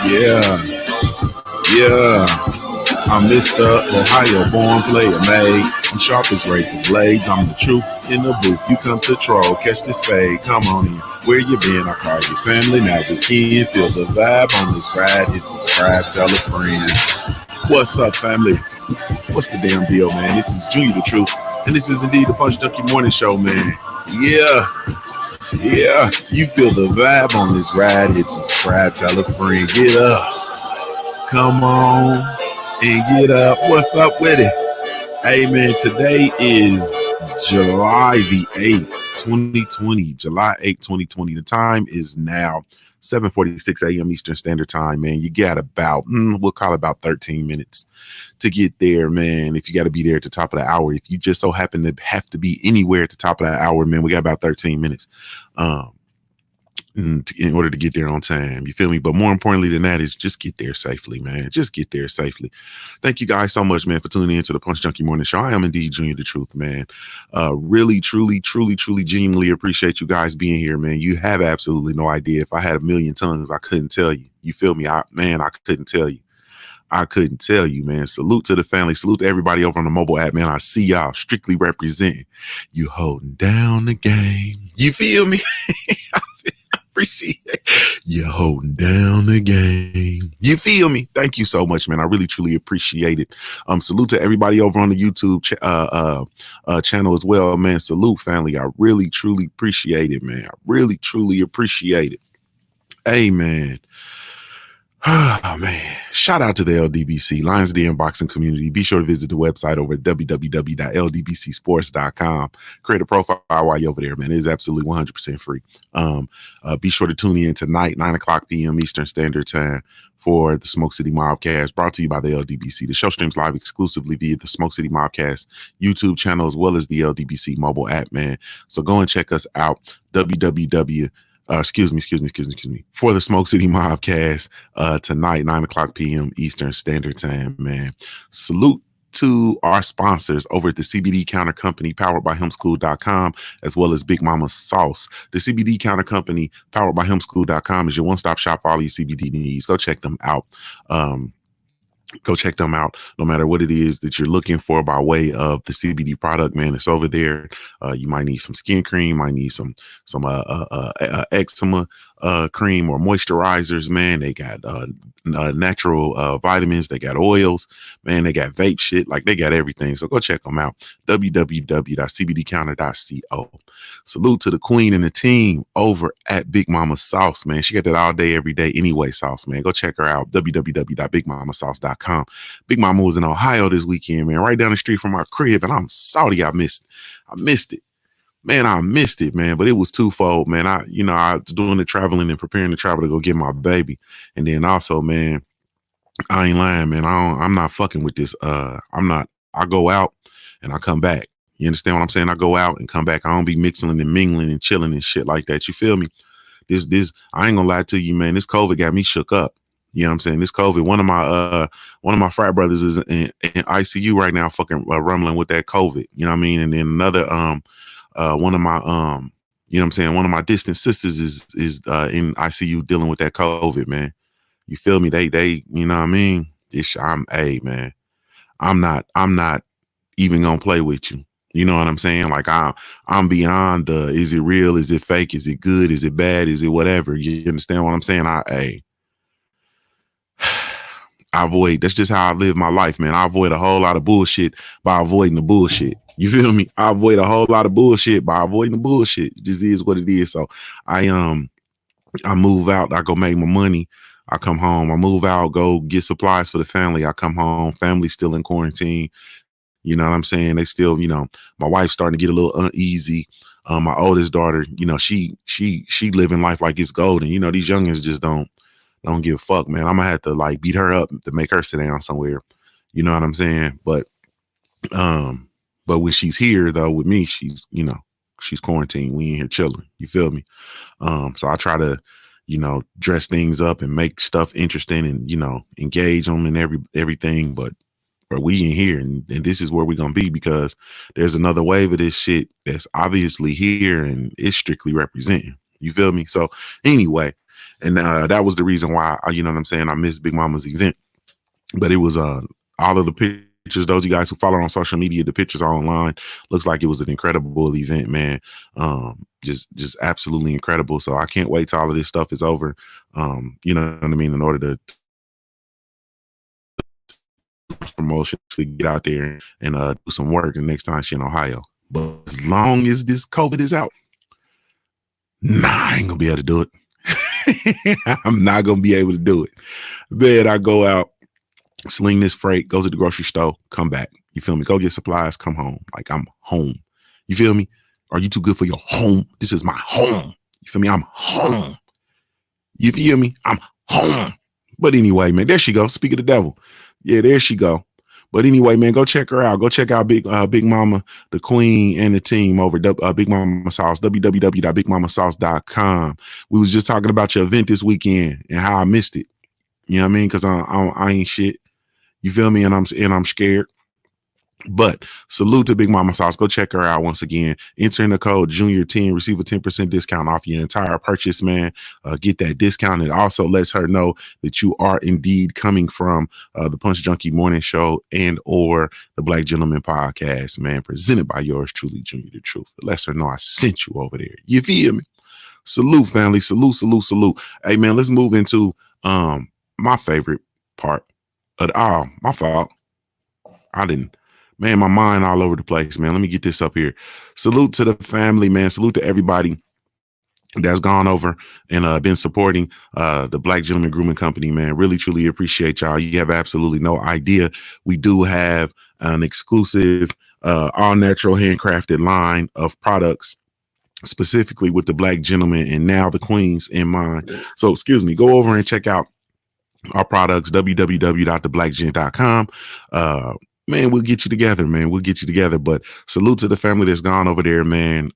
Yeah, yeah. I'm Mr. Ohio born player made. I'm sharp as razor blades. I'm the truth in the booth. You come to troll, catch this fade. Come on in. Where you been? I call you family. Now we can feel the vibe on this ride. Hit subscribe, tell a friend. What's up, family? What's the damn deal, man? This is Junkie the Truth, and this is indeed the Punch Junkie Morning Show, man. Yeah. Yeah, you feel the vibe on this ride. Hit subscribe, tell a friend, get up. Come on and get up. What's up with it? Hey, man, today is July the 8th, 2020. July 8th, 2020. The time is now 7:46 a.m. Eastern Standard Time, man. You got about, we'll call it about 13 minutes to get there, man. If you got to be there at the top of the hour, if you just so happen to have to be anywhere at the top of the hour, man, we got about 13 minutes in order to get there on time. You feel me? But more importantly than that is just get there safely, man. Just get there safely. Thank you guys so much, man, for tuning in to the Punch Junkie Morning Show. I am indeed Junkie the Truth, man. Really, truly, genuinely appreciate you guys being here, man. You have absolutely no idea. If I had a million tongues, I couldn't tell you. You feel me? I couldn't tell you. I couldn't tell you, man. Salute to the family. Salute to everybody over on the mobile app, man. I see y'all strictly representing. You holding down the game. You feel me? Appreciate you holding down the game. You feel me? Thank you so much, man. I really truly appreciate it. Salute to everybody over on the YouTube channel as well, man. Salute, family. I really truly appreciate it, man. I really truly appreciate it. Hey, man. Oh, man. Shout out to the LDBC, Lions Den boxing community. Be sure to visit the website over at www.ldbcsports.com. Create a profile while you're over there, man. It is absolutely 100% free. Be sure to tune in tonight, 9 o'clock p.m. Eastern Standard Time for the Smoke City Mobcast, brought to you by the LDBC. The show streams live exclusively via the Smoke City Mobcast YouTube channel as well as the LDBC mobile app, man. So go and check us out, for the Smoke City Mobcast tonight, 9 o'clock p.m. Eastern Standard Time, man. Salute to our sponsors over at the CBD Counter Company, powered by hemschool.com, as well as Big Mama Sauce. The CBD Counter Company, powered by hemschool.com, is your one-stop shop for all your CBD needs. Go check them out. Go check them out no matter what it is that you're looking for by way of the CBD product, man. It's over there. You might need some skin cream, might need some eczema cream or moisturizers, man. They got natural vitamins. They got oils, man. They got vape shit. Like, they got everything. So go check them out. www.cbdcounter.co. Salute to the queen and the team over at Big Mama Sauce, man. She got that all day, every day anyway sauce, man. Go check her out. www.bigmamasauce.com. Big Mama was in Ohio this weekend, man, right down the street from our crib, and I'm sorry I missed it. Man, I missed it, man, but it was twofold, man. I was doing the traveling and preparing to travel to go get my baby. And then also, man, I ain't lying, man. I'm not fucking with this. I go out and I come back. You understand what I'm saying? I go out and come back. I don't be mixing and mingling and chilling and shit like that. You feel me? This, I ain't gonna lie to you, man. This COVID got me shook up. You know what I'm saying? This COVID, one of my frat brothers is in ICU right now, fucking rumbling with that COVID. You know what I mean? And then another, one of my, you know what I'm saying? One of my distant sisters is in ICU dealing with that COVID, man. You feel me? They, you know what I mean? Hey, man, I'm not even gonna play with you. You know what I'm saying? Like, I'm beyond the, is it real? Is it fake? Is it good? Is it bad? Is it whatever? You understand what I'm saying? I avoid, that's just how I live my life, man. I avoid a whole lot of bullshit by avoiding the bullshit. You feel me? I avoid a whole lot of bullshit by avoiding the bullshit. It just is what it is. So I move out, I go make my money. I come home, I move out, go get supplies for the family. I come home, family's still in quarantine. You know what I'm saying? They still, my wife's starting to get a little uneasy. My oldest daughter, she living life like it's golden. These youngins just don't give a fuck, man. I'm gonna have to like beat her up to make her sit down somewhere. You know what I'm saying? Um, but when she's here though with me, she's quarantined. We in here chilling. You feel me? So I try to, dress things up and make stuff interesting and, engage them and everything. But we in here and this is where we're gonna be because there's another wave of this shit that's obviously here and it's strictly representing. You feel me? So anyway, and that was the reason why you know what I'm saying, I missed Big Mama's event. But it was all of the pictures, those of you guys who follow on social media, the pictures are online. Looks like it was an incredible event, man. Just absolutely incredible. So I can't wait till all of this stuff is over. You know what I mean, in order to promotion, actually get out there and do some work the next time she in Ohio. But as long as this COVID is out, I ain't gonna be able to do it. I'm not gonna be able to do it. Then I go out, sling this freight, go to the grocery store, come back. You feel me? Go get supplies, come home. Like I'm home. You feel me? Are you too good for your home? This is my home. You feel me? I'm home. You feel me? I'm home. But anyway, man, there she goes. Speak of the devil. Yeah, there she go. But anyway, man, go check her out. Go check out Big Mama, the queen, and the team over Big Mama Sauce, www.bigmamasauce.com. We was just talking about your event this weekend and how I missed it. You know what I mean? Because I ain't shit. You feel me? And I'm scared. But salute to Big Mama Sauce. Go check her out once again. Enter in the code Junior10, receive a 10% discount off your entire purchase, man. Get that discount. It also lets her know that you are indeed coming from the Punch Junkie Morning Show and or the Black Gentleman Podcast, man, presented by yours truly, Junior the Truth. It lets her know I sent you over there. You feel me? Salute, family. Salute, salute, salute. Hey, man, let's move into my favorite part of my fault. Man, my mind all over the place, man. Let me get this up here. Salute to the family, man. Salute to everybody that's gone over and been supporting the Black Gentleman Grooming Company, man. Really, truly appreciate y'all. You have absolutely no idea. We do have an exclusive, all natural handcrafted line of products, specifically with the Black Gentleman and now the Queens in mind. So, go over and check out our products, www.theblackgent.com. Man, we'll get you together, man. We'll get you together. But salute to the family that's gone over there, man.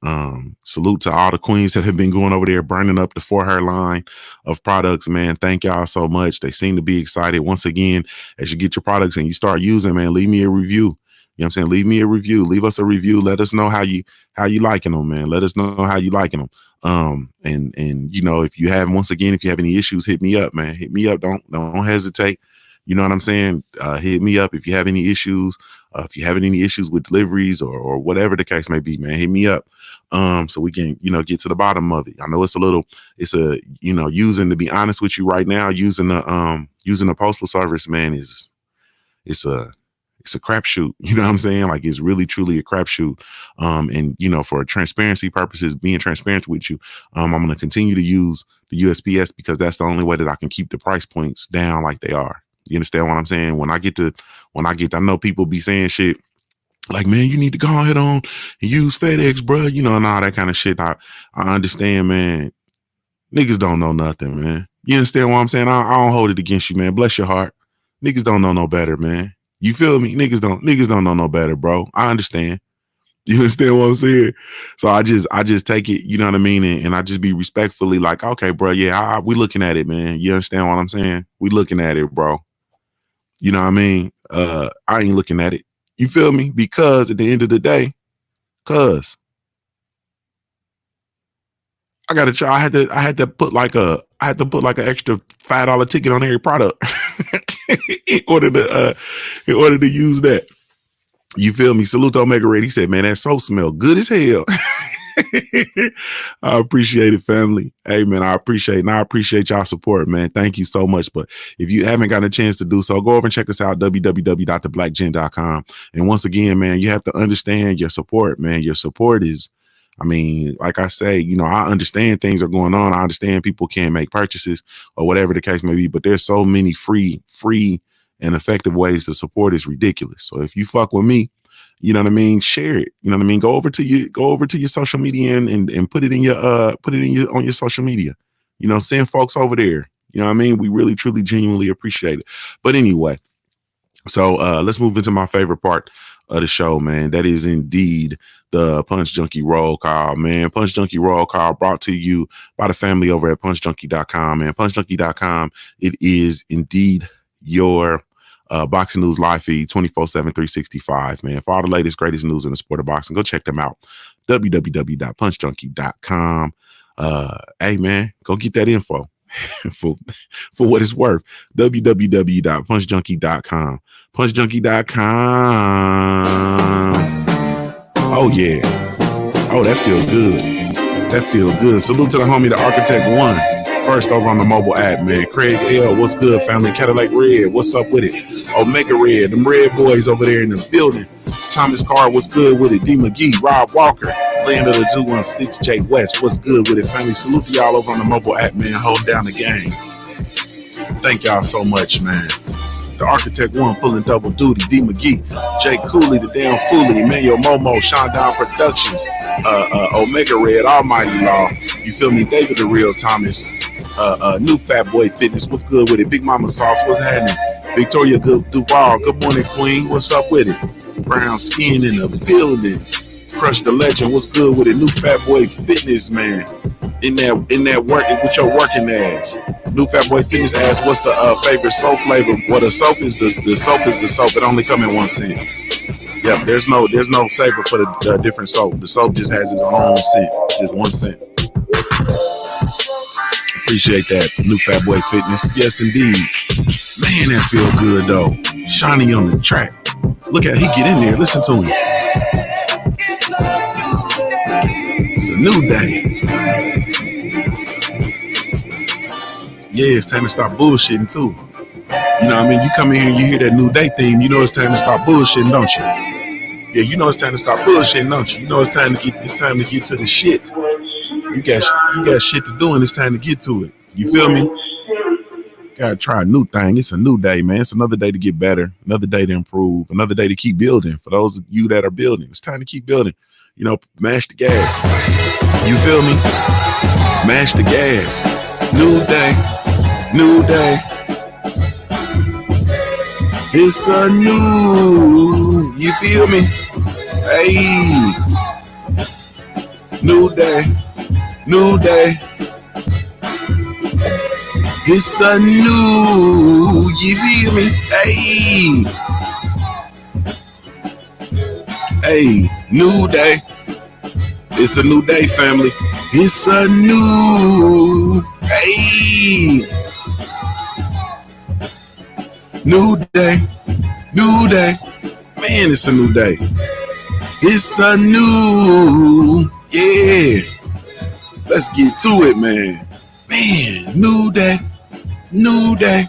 Salute to all the queens that have been going over there, burning up the For Her line of products, man. Thank y'all so much. They seem to be excited. Once again, as you get your products and you start using, man, leave me a review. You know what I'm saying? Leave me a review. Leave us a review. Let us know how you liking them, man. Let us know how you liking them. And if you have any issues, hit me up, man. Hit me up. Don't hesitate. You know what I'm saying? Hit me up if you have any issues. If you have any issues with deliveries or whatever the case may be, man, hit me up. So we can, get to the bottom of it. I know using, to be honest with you right now, using the postal service, man, it's a crapshoot. You know what I'm saying? Like it's really, truly a crapshoot. And for transparency purposes, being transparent with you, I'm going to continue to use the USPS because that's the only way that I can keep the price points down like they are. You understand what I'm saying? I know people be saying shit like, man, you need to go ahead on and use FedEx, bro. And all that kind of shit. I understand, man. Niggas don't know nothing, man. You understand what I'm saying? I don't hold it against you, man. Bless your heart. Niggas don't know no better, man. You feel me? Niggas don't know no better, bro. I understand. You understand what I'm saying? So I just take it, you know what I mean? And I just be respectfully like, okay, bro, yeah, we looking at it, man. You understand what I'm saying? We looking at it, bro. You know what I mean? I ain't looking at it. You feel me? Because at the end of the day, I gotta try. I had to put like an extra $5 ticket on every product in order to use that. You feel me? Salute to Omega Red. He said, man, that soap smell good as hell. I appreciate it, family. Hey, man, I appreciate y'all support, man. Thank you so much. But if you haven't got a chance to do so, go over and check us out, www.theblackgent.com. And once again, man, you have to understand your support, man. Your support is I mean, like I say, I understand things are going on. I understand people can't make purchases or whatever the case may be, but there's so many free and effective ways to support. Is ridiculous. So if you fuck with me, you know what I mean, share it. You know what I mean? Go over to your social media and put it in your on your social media. Send folks over there. You know what I mean? We really, truly, genuinely appreciate it. But anyway, so let's move into my favorite part of the show, man. That is indeed the Punch Junkie roll call, man. Punch Junkie roll call brought to you by the family over at punchjunkie.com, man. Punchjunkie.com. It is indeed your boxing news live feed 24/7, 365, man. For all the latest, greatest news in the sport of boxing, go check them out. www.punchjunkie.com. Hey, man, go get that info. for what it's worth. www.punchjunkie.com. Punchjunkie.com. Oh yeah. Oh, that feels good. That feels good. Salute to the homie, the Architect One. First over on the mobile app, man. Craig L, what's good, family? Cadillac Red, what's up with it? Omega Red, them red boys over there in the building. Thomas Carr, what's good with it? D McGee, Rob Walker, Land of the 216, Jay West, what's good with it, family? Salute to y'all over on the mobile app, man. Hold down the game. Thank y'all so much, man. The Architect One pulling double duty. D McGee, Jake Cooley, the damn Foolie, Emmanuel Momo, Sean Down Productions, Omega Red, Almighty Law. You feel me? David the Real Thomas, New Fat Boy Fitness. What's good with it? Big Mama Sauce, what's happening? Victoria Duval, good morning, Queen. What's up with it? Brown Skin in the building. Crush the Legend, what's good with it? New Fat Boy Fitness, man. In that working with your working ass. New Fat Boy Fitness asks, what's the favorite soap flavor? Well, the soap is the soap is the soap. It only come in 1 cent. Yep, there's no savor for the different soap. The soap just has its own scent. It's just 1 cent. Appreciate that, New Fat Boy Fitness. Yes, indeed. Man, that feel good though. Shiny on the track. Look at he get in there. Listen to him. It's a new day. Yeah, it's time to stop bullshitting too. You know what I mean? You come in here and you hear that new day theme, you know it's time to stop bullshitting, don't you? Yeah, you know it's time to stop bullshitting, don't you? You know it's time to get to the shit. You got shit to do and it's time to get to it. You feel me? Gotta try a new thing. It's a new day, man. It's another day to get better, another day to improve, another day to keep building. For those of you that are building, it's time to keep building. You know, mash the gas. You feel me? Mash the gas. New day. New day. It's a new, you feel me? Hey. New day. New day. It's a new, you feel me? Hey. Hey, new day. It's a new day, family. It's a new, hey. New day. New day. Man, it's a new day. It's a new, yeah. Let's get to it, man. Man, new day. New day.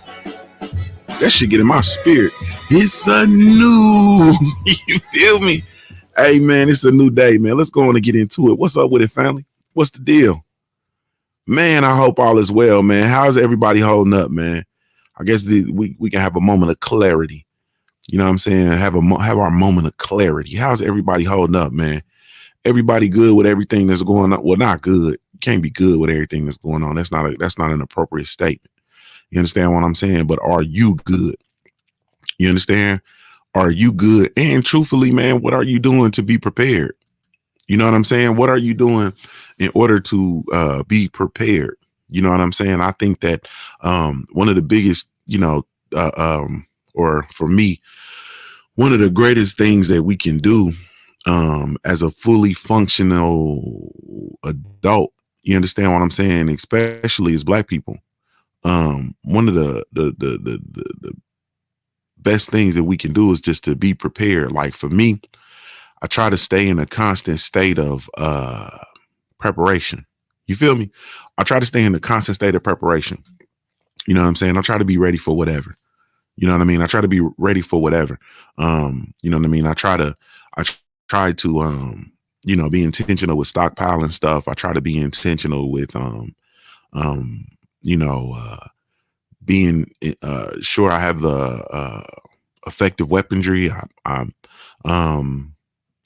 That should get in my spirit. It's a new, you feel me? Hey, man, it's a new day, man. Let's go on and get into it. What's up with it, family? What's the deal? Man, I hope all is well, man. How's everybody holding up, man? I guess we can have a moment of clarity. You know what I'm saying? Have our moment of clarity. How's everybody holding up, man? Everybody good with everything that's going on? Well, not good. You can't be good with everything that's going on. That's not an appropriate statement. You understand what I'm saying? But are you good? You understand? Are you good? And truthfully, man, what are you doing to be prepared? You know what I'm saying? What are you doing in order to be prepared? You know what I'm saying? I think that one of the biggest, or for me, one of the greatest things that we can do as a fully functional adult, you understand what I'm saying? Especially as Black people. One of the best things that we can do is just to be prepared. Like for me, I try to stay in a constant state of preparation. You feel me? I try to stay in a constant state of preparation. You know what I'm saying? I try to be ready for whatever. You know what I mean? I try to be ready for whatever. You know what I mean? I try to be intentional with stockpiling stuff. I try to be intentional with um, you know, being sure I have the effective weaponry. Um,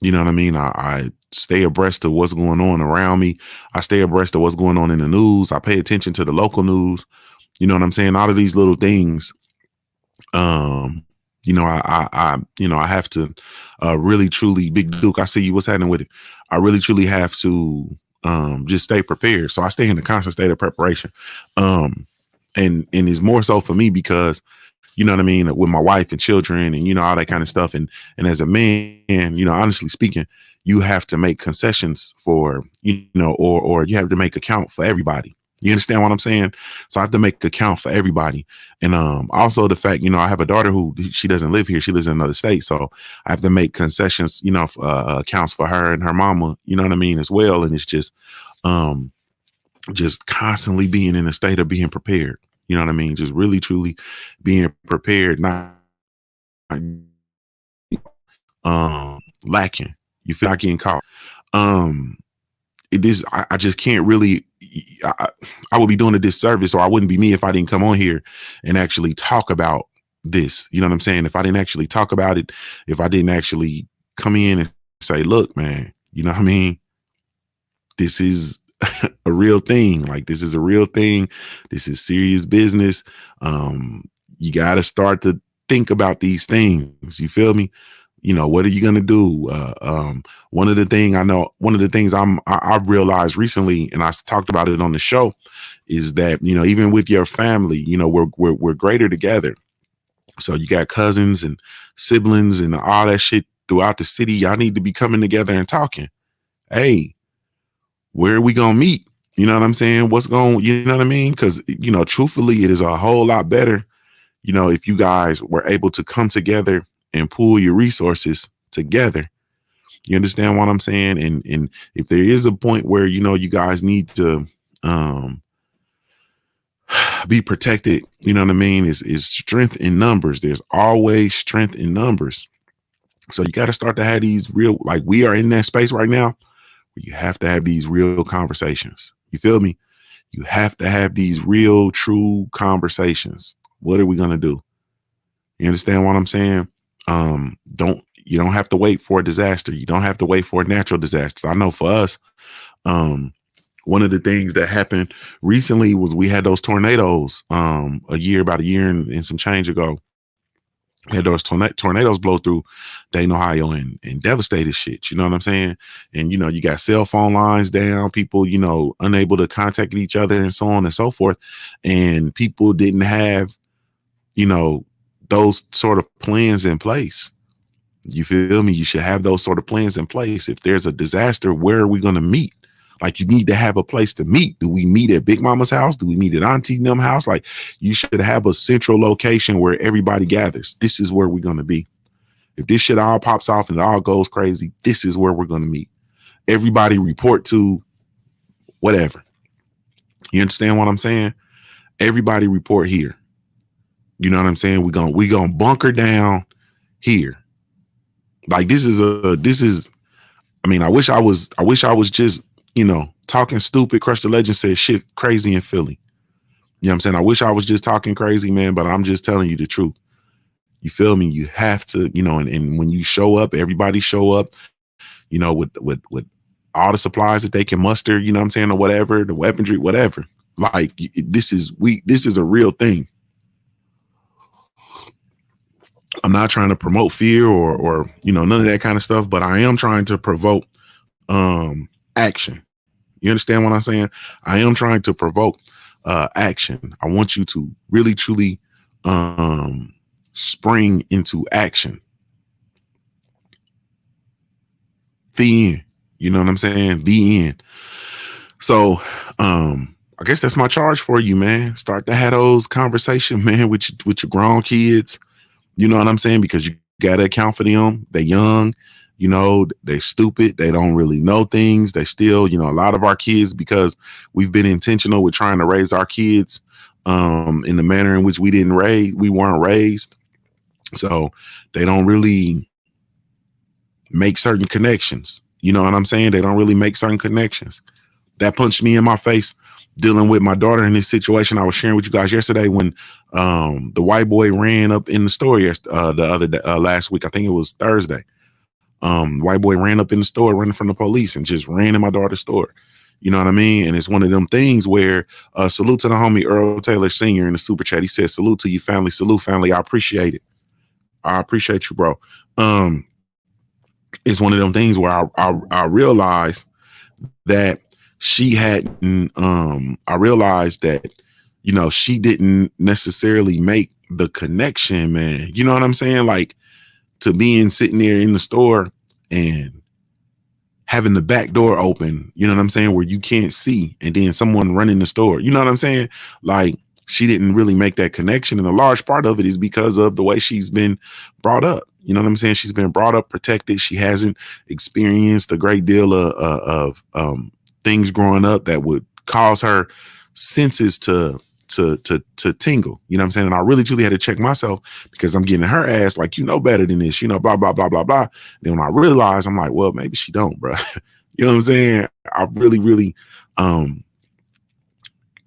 you know what I mean? I stay abreast of what's going on around me. I stay abreast of what's going on in the news. I pay attention to the local news. You know what I'm saying? All of these little things. Um, I have to really truly, Big Duke, I see you. What's happening with it? I really truly have to just stay prepared. So I stay in a constant state of preparation. Um, and it's more so for me because you know what I mean, with my wife and children and, all that kind of stuff. And as a man, honestly speaking, you have to make concessions for, or you have to make account for everybody. You understand what I'm saying? So I have to make account for everybody. And also the fact, I have a daughter who she doesn't live here. She lives in another state. So I have to make concessions, accounts for her and her mama, you know what I mean, as well. And it's just constantly being in a state of being prepared. You know what I mean? Just really, truly being prepared, not lacking. You feel like getting caught. It is. I just can't really. I would be doing a disservice, or I wouldn't be me if I didn't come on here and actually talk about this. You know what I'm saying? If I didn't actually talk about it, if I didn't actually come in and say, "Look, man, you know what I mean? This is a real thing. Like this is a real thing. This is serious business. You got to start to think about these things. You feel me? What are you gonna do? One of the things I've realized recently, and I talked about it on the show, is that even with your family, we're greater together. So you got cousins and siblings and all that shit throughout the city. Y'all need to be coming together and talking. Hey, where are we gonna meet? You know what I'm saying? You know what I mean? Because truthfully, it is a whole lot better, if you guys were able to come together and pool your resources together. You understand what I'm saying? And if there is a point where you guys need to be protected, you know what I mean? Is strength in numbers. There's always strength in numbers. So you got to start to have these real, like we are in that space right now. You have to have these real conversations. You feel me? You have to have these real, true conversations. What are we going to do? You understand what I'm saying? You don't have to wait for a disaster. You don't have to wait for a natural disaster. I know for us, one of the things that happened recently was we had those tornadoes about a year and some change ago. We had those tornadoes blow through Dayton, Ohio and devastated shit. You know what I'm saying? And, you got cell phone lines down, people, unable to contact each other and so on and so forth. And people didn't have, those sort of plans in place. You feel me? You should have those sort of plans in place. If there's a disaster, where are we going to meet? Like you need to have a place to meet. Do we meet at Big Mama's house? Do we meet at Auntie Nem's house? Like you should have a central location where everybody gathers. This is where we're going to be. If this shit all pops off and it all goes crazy, this is where we're going to meet. Everybody report to whatever. You understand what I'm saying? Everybody report here. You know what I'm saying? We're gonna bunker down here. Like this is I wish I was just, talking stupid. Crush the Legend said shit crazy in Philly. You know what I'm saying? I wish I was just talking crazy, man, but I'm just telling you the truth. You feel me? You have to, and when you show up, everybody show up, with all the supplies that they can muster, you know what I'm saying, or whatever, the weaponry, whatever. Like this is a real thing. I'm not trying to promote fear or none of that kind of stuff, but I am trying to provoke action. You understand what I'm saying? I am trying to provoke action. I want you to really truly spring into action. The end. You know what I'm saying? The end. So I guess that's my charge for you, man. Start to have those conversations, man, with your grown kids. You know what I'm saying? Because you got to account for them. They're young, they're stupid. They don't really know things. They still, a lot of our kids, because we've been intentional with trying to raise our kids in the manner in which we weren't raised. So they don't really make certain connections. You know what I'm saying? They don't really make certain connections. That punched me in my face dealing with my daughter in this situation I was sharing with you guys yesterday when the white boy ran up in the store the other day, last week. I think it was Thursday. White boy ran up in the store running from the police and just ran in my daughter's store. You know what I mean? And it's one of them things where salute to the homie Earl Taylor Sr. in the super chat. He said, salute to you family. Salute family. I appreciate it. I appreciate you, bro. It's one of them things where I realized that she hadn't, I realized that, you know, she didn't necessarily make the connection, man. You know what I'm saying? Like to being sitting there in the store and having the back door open, you know what I'm saying? Where you can't see and then someone running the store, you know what I'm saying? Like she didn't really make that connection. And a large part of it is because of the way she's been brought up. You know what I'm saying? She's been brought up protected. She hasn't experienced a great deal of things growing up that would cause her senses to tingle. You know what I'm saying? And I really truly had to check myself because I'm getting her ass like, you know better than this, you know, blah, blah, blah, blah, blah. Then when I realized, I'm like, well, maybe she don't, bro. You know what I'm saying? I really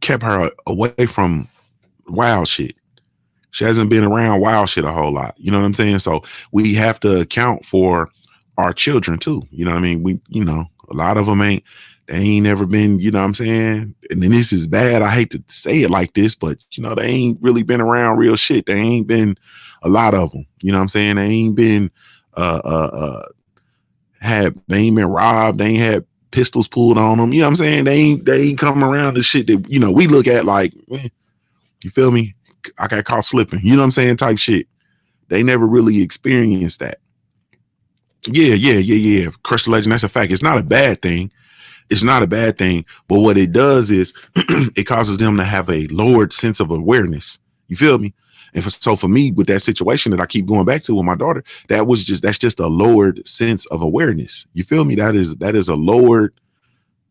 kept her away from wild shit. She hasn't been around wild shit a whole lot. You know what I'm saying? So we have to account for our children too. You know what I mean? We, you know, a lot of them they ain't never been, you know what I'm saying? And then this is bad. I hate to say it like this, but you know, they ain't really been around real shit. They ain't been a lot of them. You know what I'm saying? They ain't been, they ain't been robbed. They ain't had pistols pulled on them. You know what I'm saying? They ain't come around the shit that, you know, we look at like, you feel me? I got caught slipping, you know what I'm saying? Type shit. They never really experienced that. Yeah. Crush the legend. That's a fact. It's not a bad thing. It's not a bad thing. But what it does is it causes them to have a lowered sense of awareness. You feel me? And so for me, with that situation that I keep going back to with my daughter, that's just a lowered sense of awareness. You feel me? That is a lower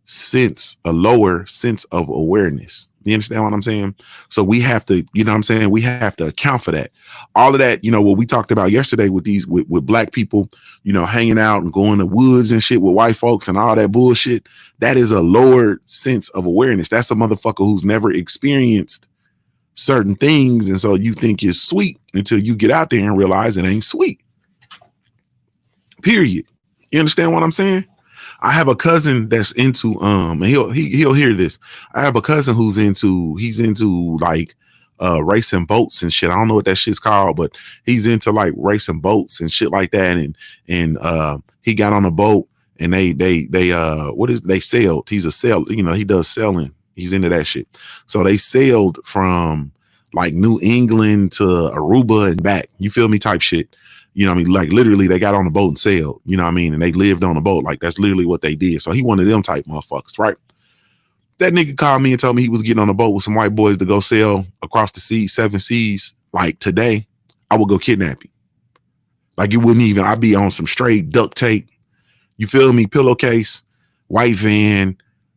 sense of awareness. You understand what I'm saying? So we have to, you know what I'm saying? We have to account for that. All of that, you know, what we talked about yesterday with with black people, you know, hanging out and going to woods and shit with white folks and all that bullshit. That is a lower sense of awareness. That's a motherfucker who's never experienced certain things. And so you think it's sweet until you get out there and realize it ain't sweet. Period. You understand what I'm saying? I have a cousin that's into and he'll hear this. I have a cousin he's into like racing boats and shit. I don't know what that shit's called, but he's into like racing boats and shit like that. And he got on a boat and they sailed. He's a sailor, you know, he does sailing. He's into that shit. So they sailed from like New England to Aruba and back. You feel me? Type shit. You know what I mean? Like literally they got on the boat and sailed, you know what I mean? And they lived on the boat. Like that's literally what they did. So he one of them type motherfuckers, right? That nigga called me and told me he was getting on a boat with some white boys to go sail across the sea, 7 seas. Like today, I would go kidnap him. Like you wouldn't even, I'd be on some straight duct tape. You feel me? Pillowcase, white van,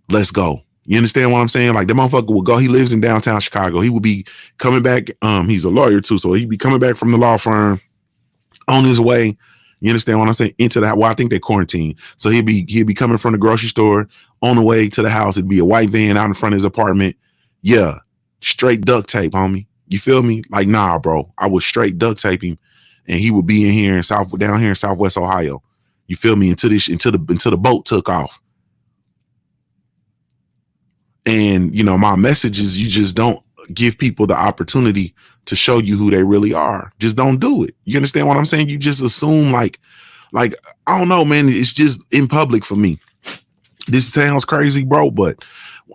let's go. You understand what I'm saying? Like the motherfucker would go, he lives in downtown Chicago. He would be coming back. He's a lawyer too. So he'd be coming back from the law firm on his way, you understand what I'm saying, into that. Well, I think they quarantine. So he'd be coming from the grocery store on the way to the house. It'd be a white van out in front of his apartment. Yeah, straight duct tape, homie. You feel me? Like, nah, bro. I would straight duct tape him, and he would be down here in Southwest Ohio. You feel me? Until the boat took off. And you know, my message is you just don't give people the opportunity to show you who they really are. Just don't do it. You understand what I'm saying? You just assume like, I don't know, man. It's just in public for me. This sounds crazy, bro, but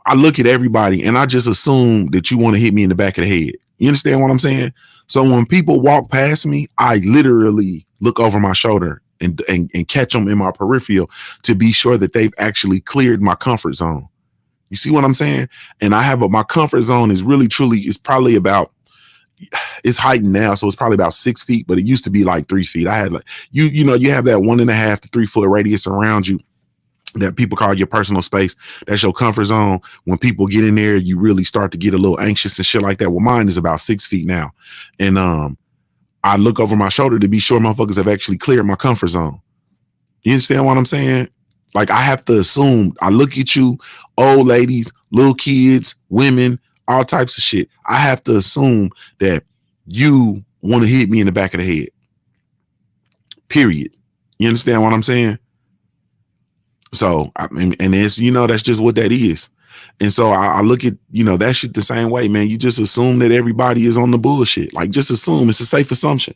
I look at everybody and I just assume that you want to hit me in the back of the head. You understand what I'm saying? So when people walk past me, I literally look over my shoulder and catch them in my peripheral to be sure that they've actually cleared my comfort zone. You see what I'm saying? And my comfort zone is really, truly, is probably about, it's heightened now, so it's probably about 6 feet, but it used to be like 3 feet. I had like, you know, you have that 1.5 to 3 foot radius around you that people call your personal space. That's your comfort zone. When people get in there, you really start to get a little anxious and shit like that. Well, mine is about 6 feet now. And I look over my shoulder to be sure motherfuckers have actually cleared my comfort zone. You understand what I'm saying? Like I have to assume, I look at you, old ladies, little kids, women, all types of shit. I have to assume that you want to hit me in the back of the head. Period. You understand what I'm saying? So, I mean, and it's, that's just what that is. And so I look at, that shit the same way, man. You just assume that everybody is on the bullshit. Like, just assume. It's a safe assumption.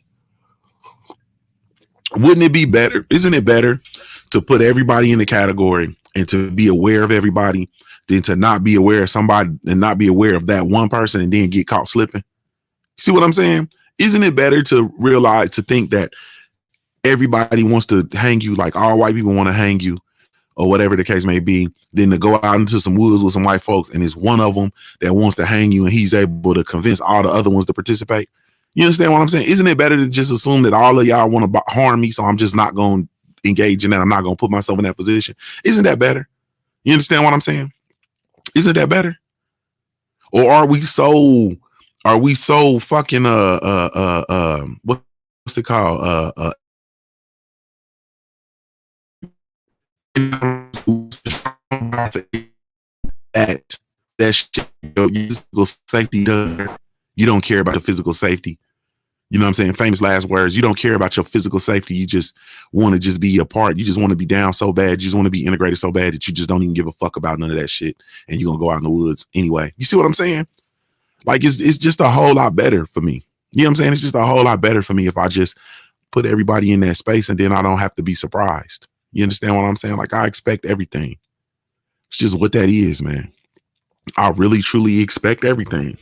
Wouldn't it be better? Isn't it better to put everybody in the category and to be aware of everybody than to not be aware of somebody and not be aware of that one person and then get caught slipping? See what I'm saying? Isn't it better to realize, to think that everybody wants to hang you, like all white people want to hang you, or whatever the case may be, than to go out into some woods with some white folks and it's one of them that wants to hang you and he's able to convince all the other ones to participate? You understand what I'm saying? Isn't it better to just assume that all of y'all want to harm me, so I'm just not going to engage in that? I'm not going to put myself in that position. Isn't that better? You understand what I'm saying? Isn't that better? Or are we so fucking what's it called? That shit, your physical safety does. You don't care about your physical safety. You know what I'm saying? Famous last words. You don't care about your physical safety. You just want to just be a part. You just want to be down so bad. You just want to be integrated so bad that you just don't even give a fuck about none of that shit. And you're going to go out in the woods anyway. You see what I'm saying? Like, it's just a whole lot better for me. You know what I'm saying? It's just a whole lot better for me if I just put everybody in that space and then I don't have to be surprised. You understand what I'm saying? Like, I expect everything. It's just what that is, man. I really, truly expect everything.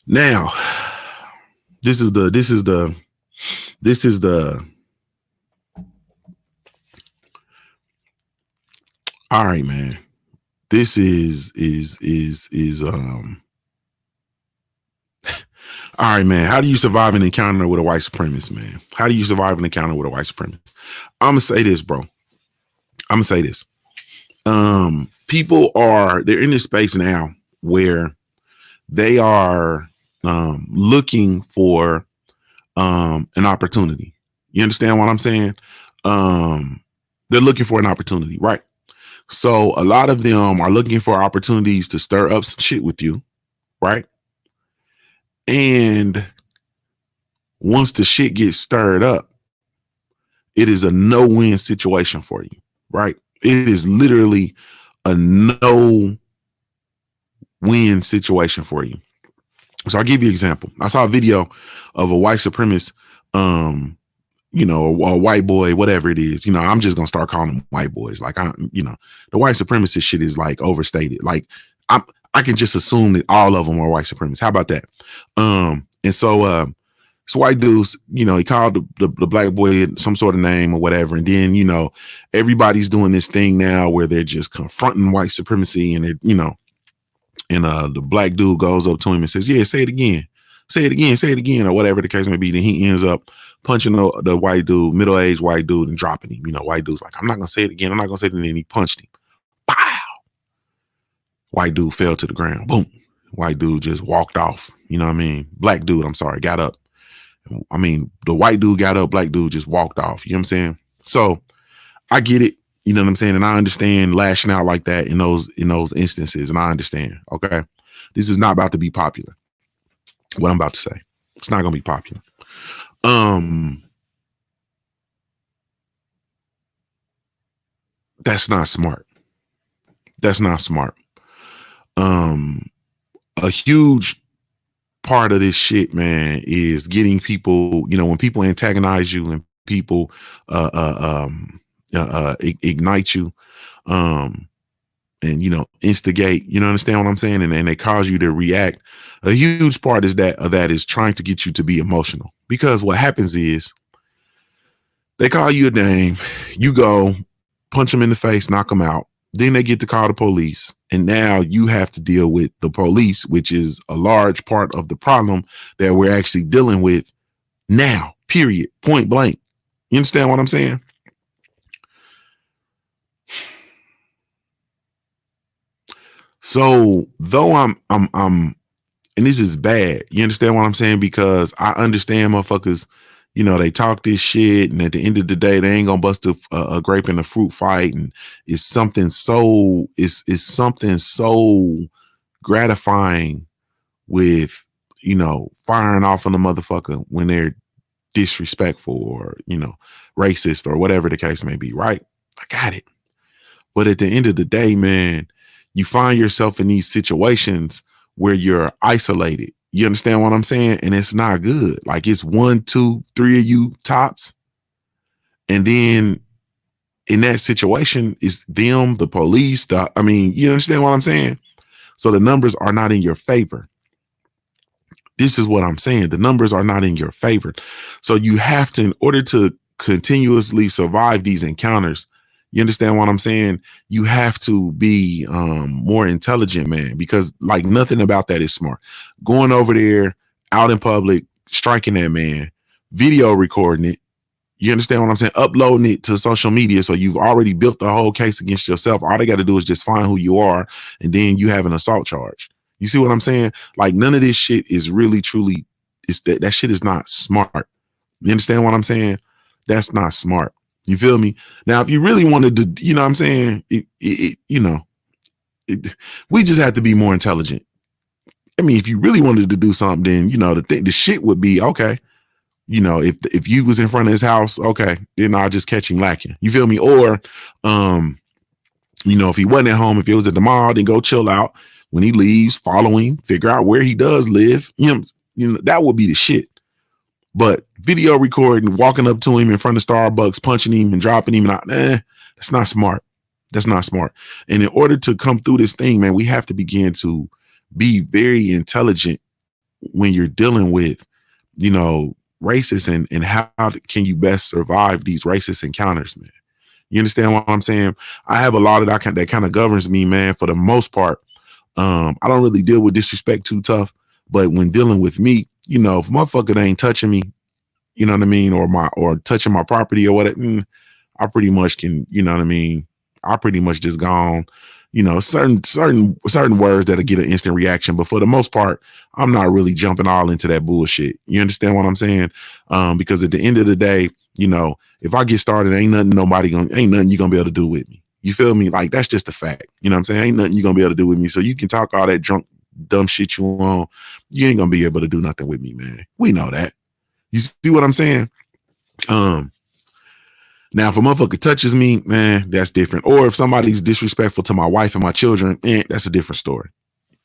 Now, this is the all right, man. This is all right, man. How do you survive an encounter with a white supremacist, man? How do you survive an encounter with a white supremacist? I'm gonna say this, bro. I'm gonna say this. People they're in this space now where they are looking for an opportunity. You understand what I'm saying? They're looking for an opportunity, right? So a lot of them are looking for opportunities to stir up some shit with you, right? And once the shit gets stirred up, it is a no-win situation for you, right? It is literally a no-win situation for you. So I'll give you an example. I saw a video of a white supremacist, a white boy, whatever it is. I'm just gonna start calling them white boys. Like, the white supremacist shit is like overstated. Like, I can just assume that all of them are white supremacists. How about that? And so white dudes, he called the black boy some sort of name or whatever. And then, everybody's doing this thing now where they're just confronting white supremacy, and the black dude goes up to him and says, yeah, say it again, or whatever the case may be. Then he ends up punching the white dude, middle-aged white dude, and dropping him. White dude's like, I'm not gonna say it again. I'm not gonna say it. And then he punched him. Pow! White dude fell to the ground. Boom. White dude just walked off. You know what I mean? Black dude, I'm sorry, got up. I mean, the white dude got up, black dude just walked off. You know what I'm saying? So I get it. You know what I'm saying? And I understand lashing out like that in those instances. And I understand. Okay. This is not about to be popular. What I'm about to say. It's not going to be popular. That's not smart. That's not smart. A huge part of this shit, man, is getting people, when people antagonize you and people ignite you, and instigate, understand what I'm saying, and they cause you to react. A huge part is that is trying to get you to be emotional, because what happens is they call you a name, you go punch them in the face, knock them out. Then they get to call the police, and now you have to deal with the police, which is a large part of the problem that we're actually dealing with now, period, point blank. You understand what I'm saying? So though I'm, and this is bad, you understand what I'm saying? Because I understand motherfuckers, They talk this shit, and at the end of the day, they ain't gonna bust a grape in a fruit fight, and it's something so gratifying with firing off on the motherfucker when they're disrespectful or racist or whatever the case may be. Right? I got it. But at the end of the day, man, you find yourself in these situations where you're isolated. You understand what I'm saying? And it's not good. Like it's 1, 2, 3 of you tops. And then in that situation, it's them, the police. You understand what I'm saying? So the numbers are not in your favor. This is what I'm saying. The numbers are not in your favor. So you have to, in order to continuously survive these encounters, you understand what I'm saying? You have to be more intelligent, man, because like nothing about that is smart. Going over there out in public, striking that man, video recording it. You understand what I'm saying? Uploading it to social media. So you've already built the whole case against yourself. All they got to do is just find who you are. And then you have an assault charge. You see what I'm saying? Like none of this shit is really, truly, that shit is not smart. You understand what I'm saying? That's not smart. You feel me? Now, if you really wanted to, you know what I'm saying? We just have to be more intelligent. I mean, if you really wanted to do something, then, the shit would be, okay, if you was in front of his house, okay, then I'll just catch him lacking. You feel me? Or, if he wasn't at home, if he was at the mall, then go chill out. When he leaves, follow him, figure out where he does live. That would be the shit. But video recording, walking up to him in front of Starbucks, punching him and dropping him out, that's not smart. That's not smart. And in order to come through this thing, man, we have to begin to be very intelligent when you're dealing with, racists and how can you best survive these racist encounters, man. You understand what I'm saying? I have a lot of that kind of governs me, man, for the most part. I don't really deal with disrespect too tough, but when dealing with me, if motherfucker ain't touching me, you know what I mean, or touching my property or whatever, I pretty much can, you know what I mean. I pretty much just gone, certain words that'll get an instant reaction, but for the most part, I'm not really jumping all into that bullshit. You understand what I'm saying? Because at the end of the day, if I get started, ain't nothing you're gonna be able to do with me. You feel me? Like that's just a fact. You know what I'm saying? Ain't nothing you're gonna be able to do with me. So you can talk all that drunk, dumb shit you want. You ain't gonna be able to do nothing with me, man. We know that. You see what I'm saying? Now, if a motherfucker touches me, man, that's different. Or if somebody's disrespectful to my wife and my children, that's a different story.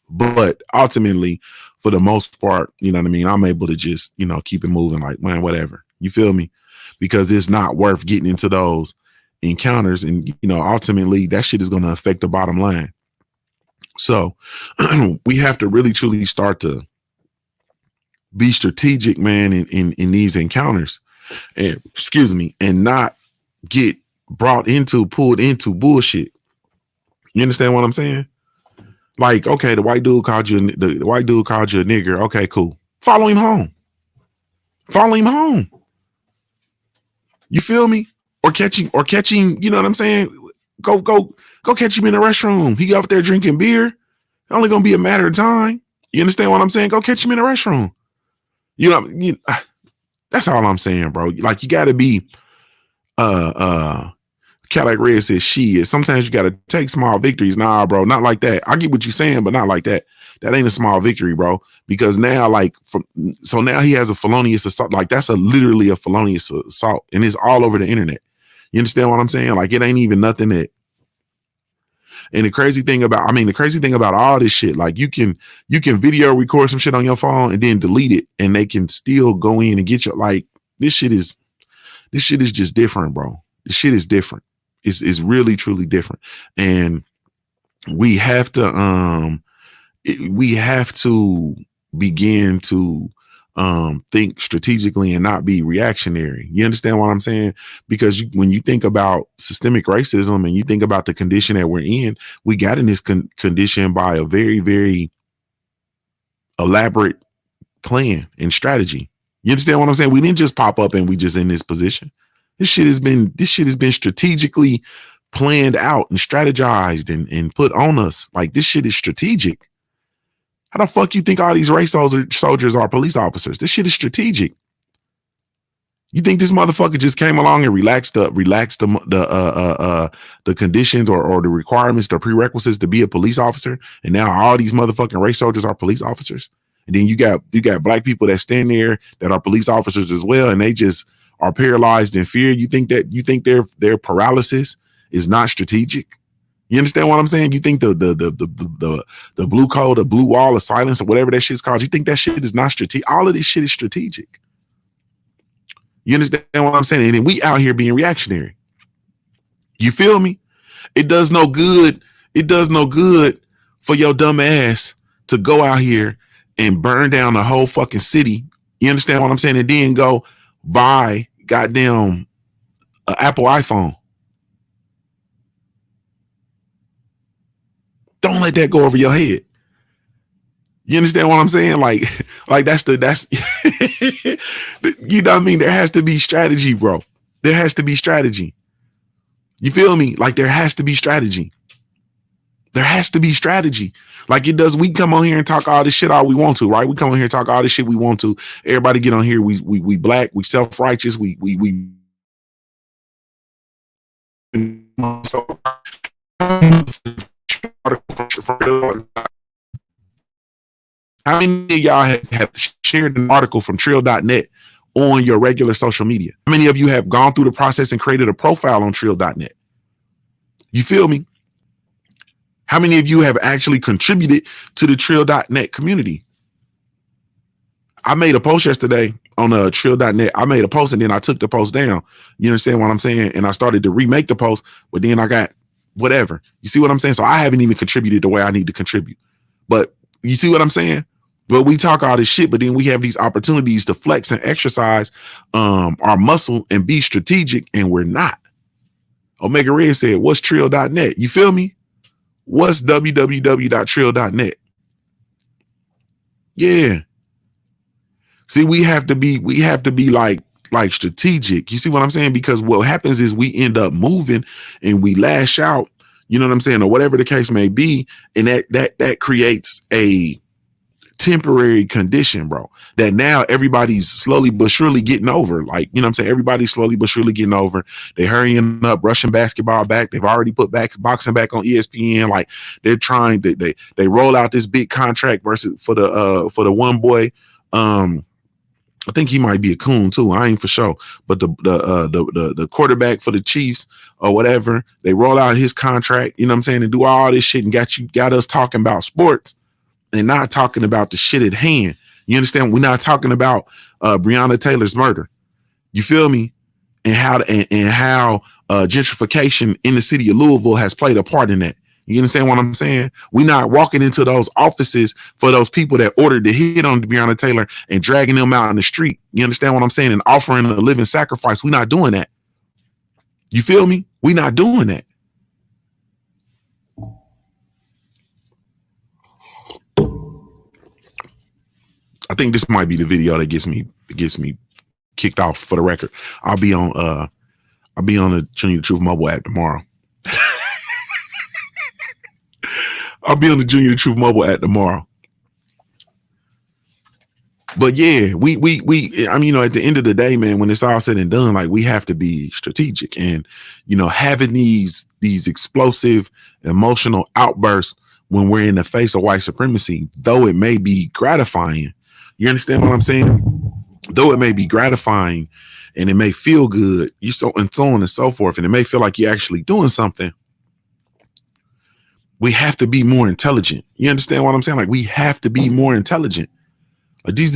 But ultimately, for the most part, you know what I mean? I'm able to just, keep it moving like, man, whatever. You feel me? Because it's not worth getting into those encounters. And, ultimately, that shit is going to affect the bottom line. So we have to really, truly start to be strategic, man, in these encounters. And, and not get pulled into bullshit. You understand what I'm saying? Like, okay, the white dude called you a nigger. Okay, cool. Follow him home. You feel me? Or catch him, you know what I'm saying? Go catch him in the restroom. He out there drinking beer. It's only gonna be a matter of time. You understand what I'm saying? Go catch him in the restroom. That's all I'm saying, bro. Like you gotta be Cadillac Red says shit. Sometimes you gotta take small victories. Nah, bro, not like that. I get what you're saying, but not like that. That ain't a small victory, bro. Because now, so now he has a felonious assault. Like that's literally a felonious assault, and it's all over the internet. You understand what I'm saying? Like it ain't even nothing that. And the crazy thing about all this shit, like you can video record some shit on your phone and then delete it, and they can still go in and get you. Like this shit is just different, bro. This shit is different. It's really truly different, and we have to begin to think strategically and not be reactionary. You understand what I'm saying? Because when you think about systemic racism and you think about the condition that we're in, we got in this condition by a very, very elaborate plan and strategy. You understand what I'm saying? We didn't just pop up and we just in this position. This shit has been strategically planned out and strategized and put on us. Like this shit is strategic. How the fuck you think all these race soldiers are police officers? This shit is strategic. You think this motherfucker just came along and relaxed the conditions or the requirements, the prerequisites to be a police officer, and now all these motherfucking race soldiers are police officers? And then you got black people that stand there that are police officers as well, and they just are paralyzed in fear. You think their paralysis is not strategic? You understand what I'm saying? You think the blue code, the blue wall of silence, or whatever that shit's called, you think that shit is not strategic? All of this shit is strategic. You understand what I'm saying? And then we out here being reactionary. You feel me? It does no good. It does no good for your dumb ass to go out here and burn down the whole fucking city. You understand what I'm saying? And then go buy goddamn Apple iPhone. Don't let that go over your head. You understand what I'm saying? Like that's you know what I mean? There has to be strategy, bro. There has to be strategy. You feel me? Like there has to be strategy. There has to be strategy. Like it does. We come on here and talk all this shit all we want to, right? We come on here and talk all this shit we want to. Everybody get on here. We black. We self-righteous. We so how many of y'all have shared an article from Trill.net on your regular social media? How many of you have gone through the process and created a profile on Trill.net? You feel me? How many of you have actually contributed to the Trill.net community? I made a post yesterday on Trill.net. I made a post and then I took the post down. You understand what I'm saying? And I started to remake the post, but then I got whatever. You see what I'm saying? So I haven't even contributed the way I need to contribute. But you see what I'm saying? But we talk all this shit, but then we have these opportunities to flex and exercise our muscle and be strategic, and we're not. Omega Red said, what's Trill.net? You feel me? What's www.trill.net? Yeah. See, we have to be like strategic. You see what I'm saying? Because what happens is we end up moving and we lash out, you know what I'm saying, or whatever the case may be, and that creates a temporary condition, bro, that now everybody's slowly but surely getting over. Like, you know what I'm saying? Everybody's slowly but surely getting over. They're hurrying up, rushing basketball back. They've already put boxing back on ESPN. Like they're trying to, they roll out this big contract versus for the one boy. I think he might be a coon too. I ain't for sure, but the quarterback for the Chiefs or whatever, they roll out his contract, you know what I'm saying, and do all this shit and got us talking about sports and not talking about the shit at hand. You understand? We're not talking about Breonna Taylor's murder. You feel me? And how gentrification in the city of Louisville has played a part in that. You understand what I'm saying? We're not walking into those offices for those people that ordered to hit on Breonna Taylor and dragging them out in the street. You understand what I'm saying? And offering a living sacrifice. We're not doing that. You feel me? We're not doing that. I think this might be the video that gets me kicked off. For the record, I'll be on the Junior the Truth mobile app tomorrow. I'll be on the Junior the Truth mobile app tomorrow. But yeah, we I mean, you know, at the end of the day, man, when it's all said and done, like we have to be strategic, and you know, having these explosive emotional outbursts when we're in the face of white supremacy, though it may be gratifying. You understand what I'm saying? Though it may be gratifying and it may feel good, so on and so forth, and it may feel like you're actually doing something. We have to be more intelligent. You understand what I'm saying? Like we have to be more intelligent. Like these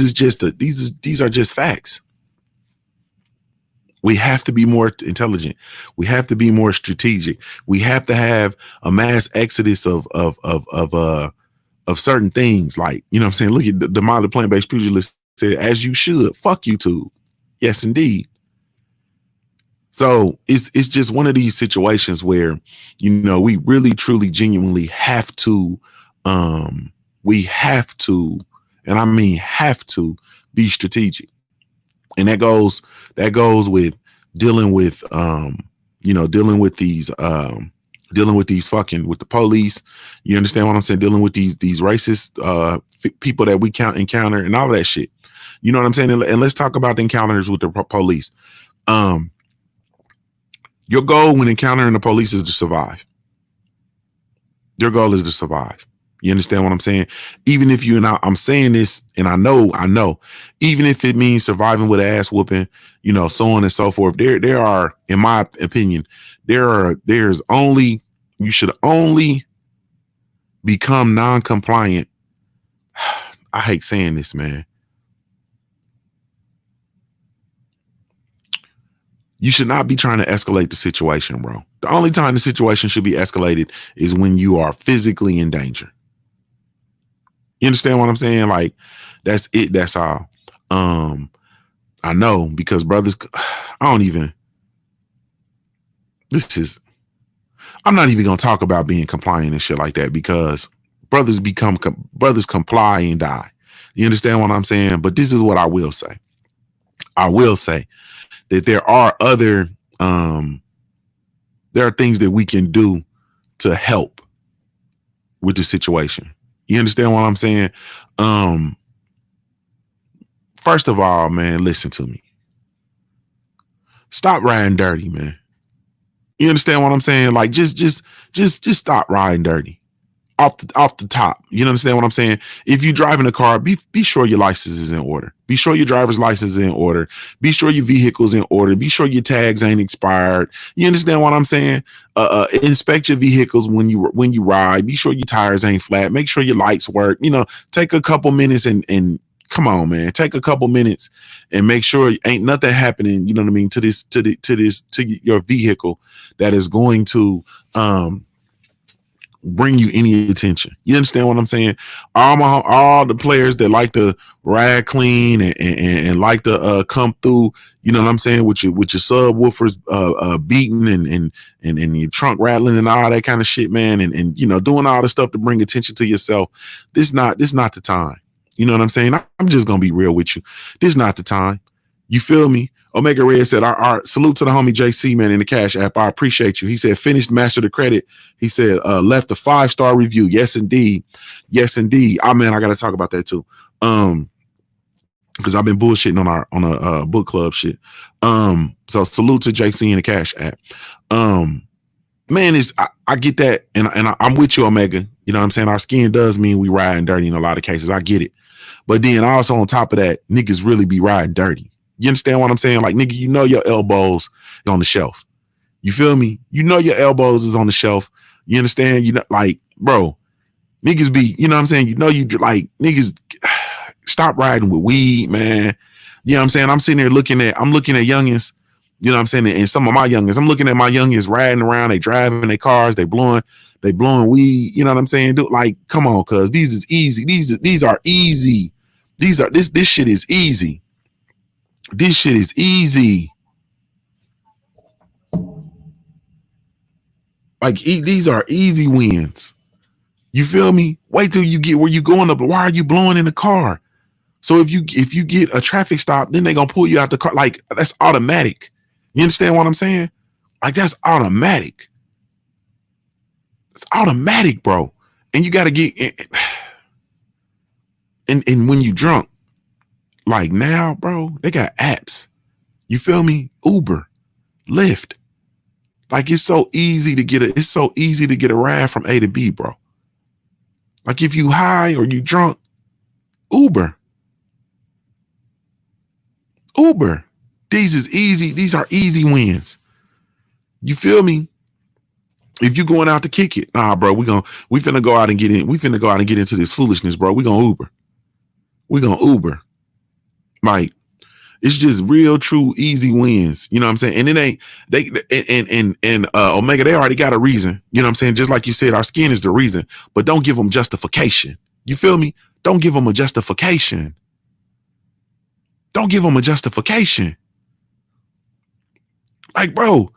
are just facts. We have to be more intelligent. We have to be more strategic. We have to have a mass exodus of certain things. Like, you know what I'm saying? Look at the model plant-based pugilist said, as you should. Fuck YouTube. Yes, indeed. So it's just one of these situations where, you know, we really, truly, genuinely have to, we have to, and I mean have to be strategic. And that goes with dealing with, you know, dealing with these dealing with these fucking with the police. You understand what I'm saying? Dealing with these racist people that we encounter and all of that shit. You know what I'm saying? And let's talk about the encounters with the police. Um, your goal when encountering the police is to survive. Your goal is to survive. You understand what I'm saying? Even if you and I'm saying this, and I know, even if it means surviving with an ass whooping, you know, so on and so forth. There are, in my opinion, there's only, you should only become non-compliant. I hate saying this, man. You should not be trying to escalate the situation, bro. The only time the situation should be escalated is when you are physically in danger. You understand what I'm saying? Like, that's it. That's all. I know, because brothers, I don't even, I'm not even going to talk about being compliant and shit like that, because brothers comply and die. You understand what I'm saying? But this is what I will say. I will say that there are things that we can do to help with the situation. You understand what I'm saying? First of all, man, listen to me. Stop riding dirty, man. You understand what I'm saying? Like, just stop riding dirty off the top. You understand what I'm saying? If you driving a car, be sure your license is in order. Be sure your driver's license is in order. Be sure your vehicle's in order. Be sure your tags ain't expired. You understand what I'm saying? Inspect your vehicles when you ride. Be sure your tires ain't flat. Make sure your lights work. You know, take a couple minutes and come on, man. Take a couple minutes and make sure ain't nothing happening. You know what I mean? To your vehicle that is going to bring you any attention. You understand what I'm saying? All the players that like to ride clean and like to come through, you know what I'm saying, with your subwoofers beating and your trunk rattling and all that kind of shit, man, and you know, doing all the stuff to bring attention to yourself. This not the time. You know what I'm saying? I'm just gonna be real with you. This not the time. You feel me? Omega Red said, our salute to the homie JC, man, in the Cash App. I appreciate you. He said, finished Master the Credit. He said, left a 5-star review. Yes, indeed. Yes, indeed. Oh, man, I got to talk about that too. Because I've been bullshitting on a book club shit. So salute to JC in the Cash App. Man, I get that. And I'm with you, Omega. You know what I'm saying? Our skin does mean we riding dirty in a lot of cases. I get it. But then also on top of that, niggas really be riding dirty. You understand what I'm saying? Like, nigga, you know your elbows on the shelf. You feel me? You know your elbows is on the shelf. You understand? You know, like, bro, niggas be, you know what I'm saying? You know, you like, niggas stop riding with weed, man. You know what I'm saying? I'm looking at youngins, you know what I'm saying? And some of my youngins, I'm looking at my youngins riding around, they driving their cars, they blowing weed. You know what I'm saying? Like, come on, cuz these is easy. These are easy. This shit is easy. This shit is easy. Like, these are easy wins. You feel me? Wait till you get where you going up. Why are you blowing in the car? So if you get a traffic stop, then they gonna pull you out the car. Like, that's automatic. You understand what I'm saying? Like, that's automatic. It's automatic, bro. And you gotta get and when you drunk, like now, bro, they got apps. You feel me? Uber, Lyft. Like, it's so easy to get a ride from A to B, bro. Like, if you high or you drunk, Uber. These is easy. These are easy wins. You feel me? If you going out to kick it, nah, bro, we finna go out and get in. We finna go out and get into this foolishness, bro. We gonna Uber. Like, it's just real, true, easy wins. You know what I'm saying? And Omega, they already got a reason. You know what I'm saying? Just like you said, our skin is the reason. But don't give them justification. You feel me? Don't give them a justification. Don't give them a justification. Like, bro,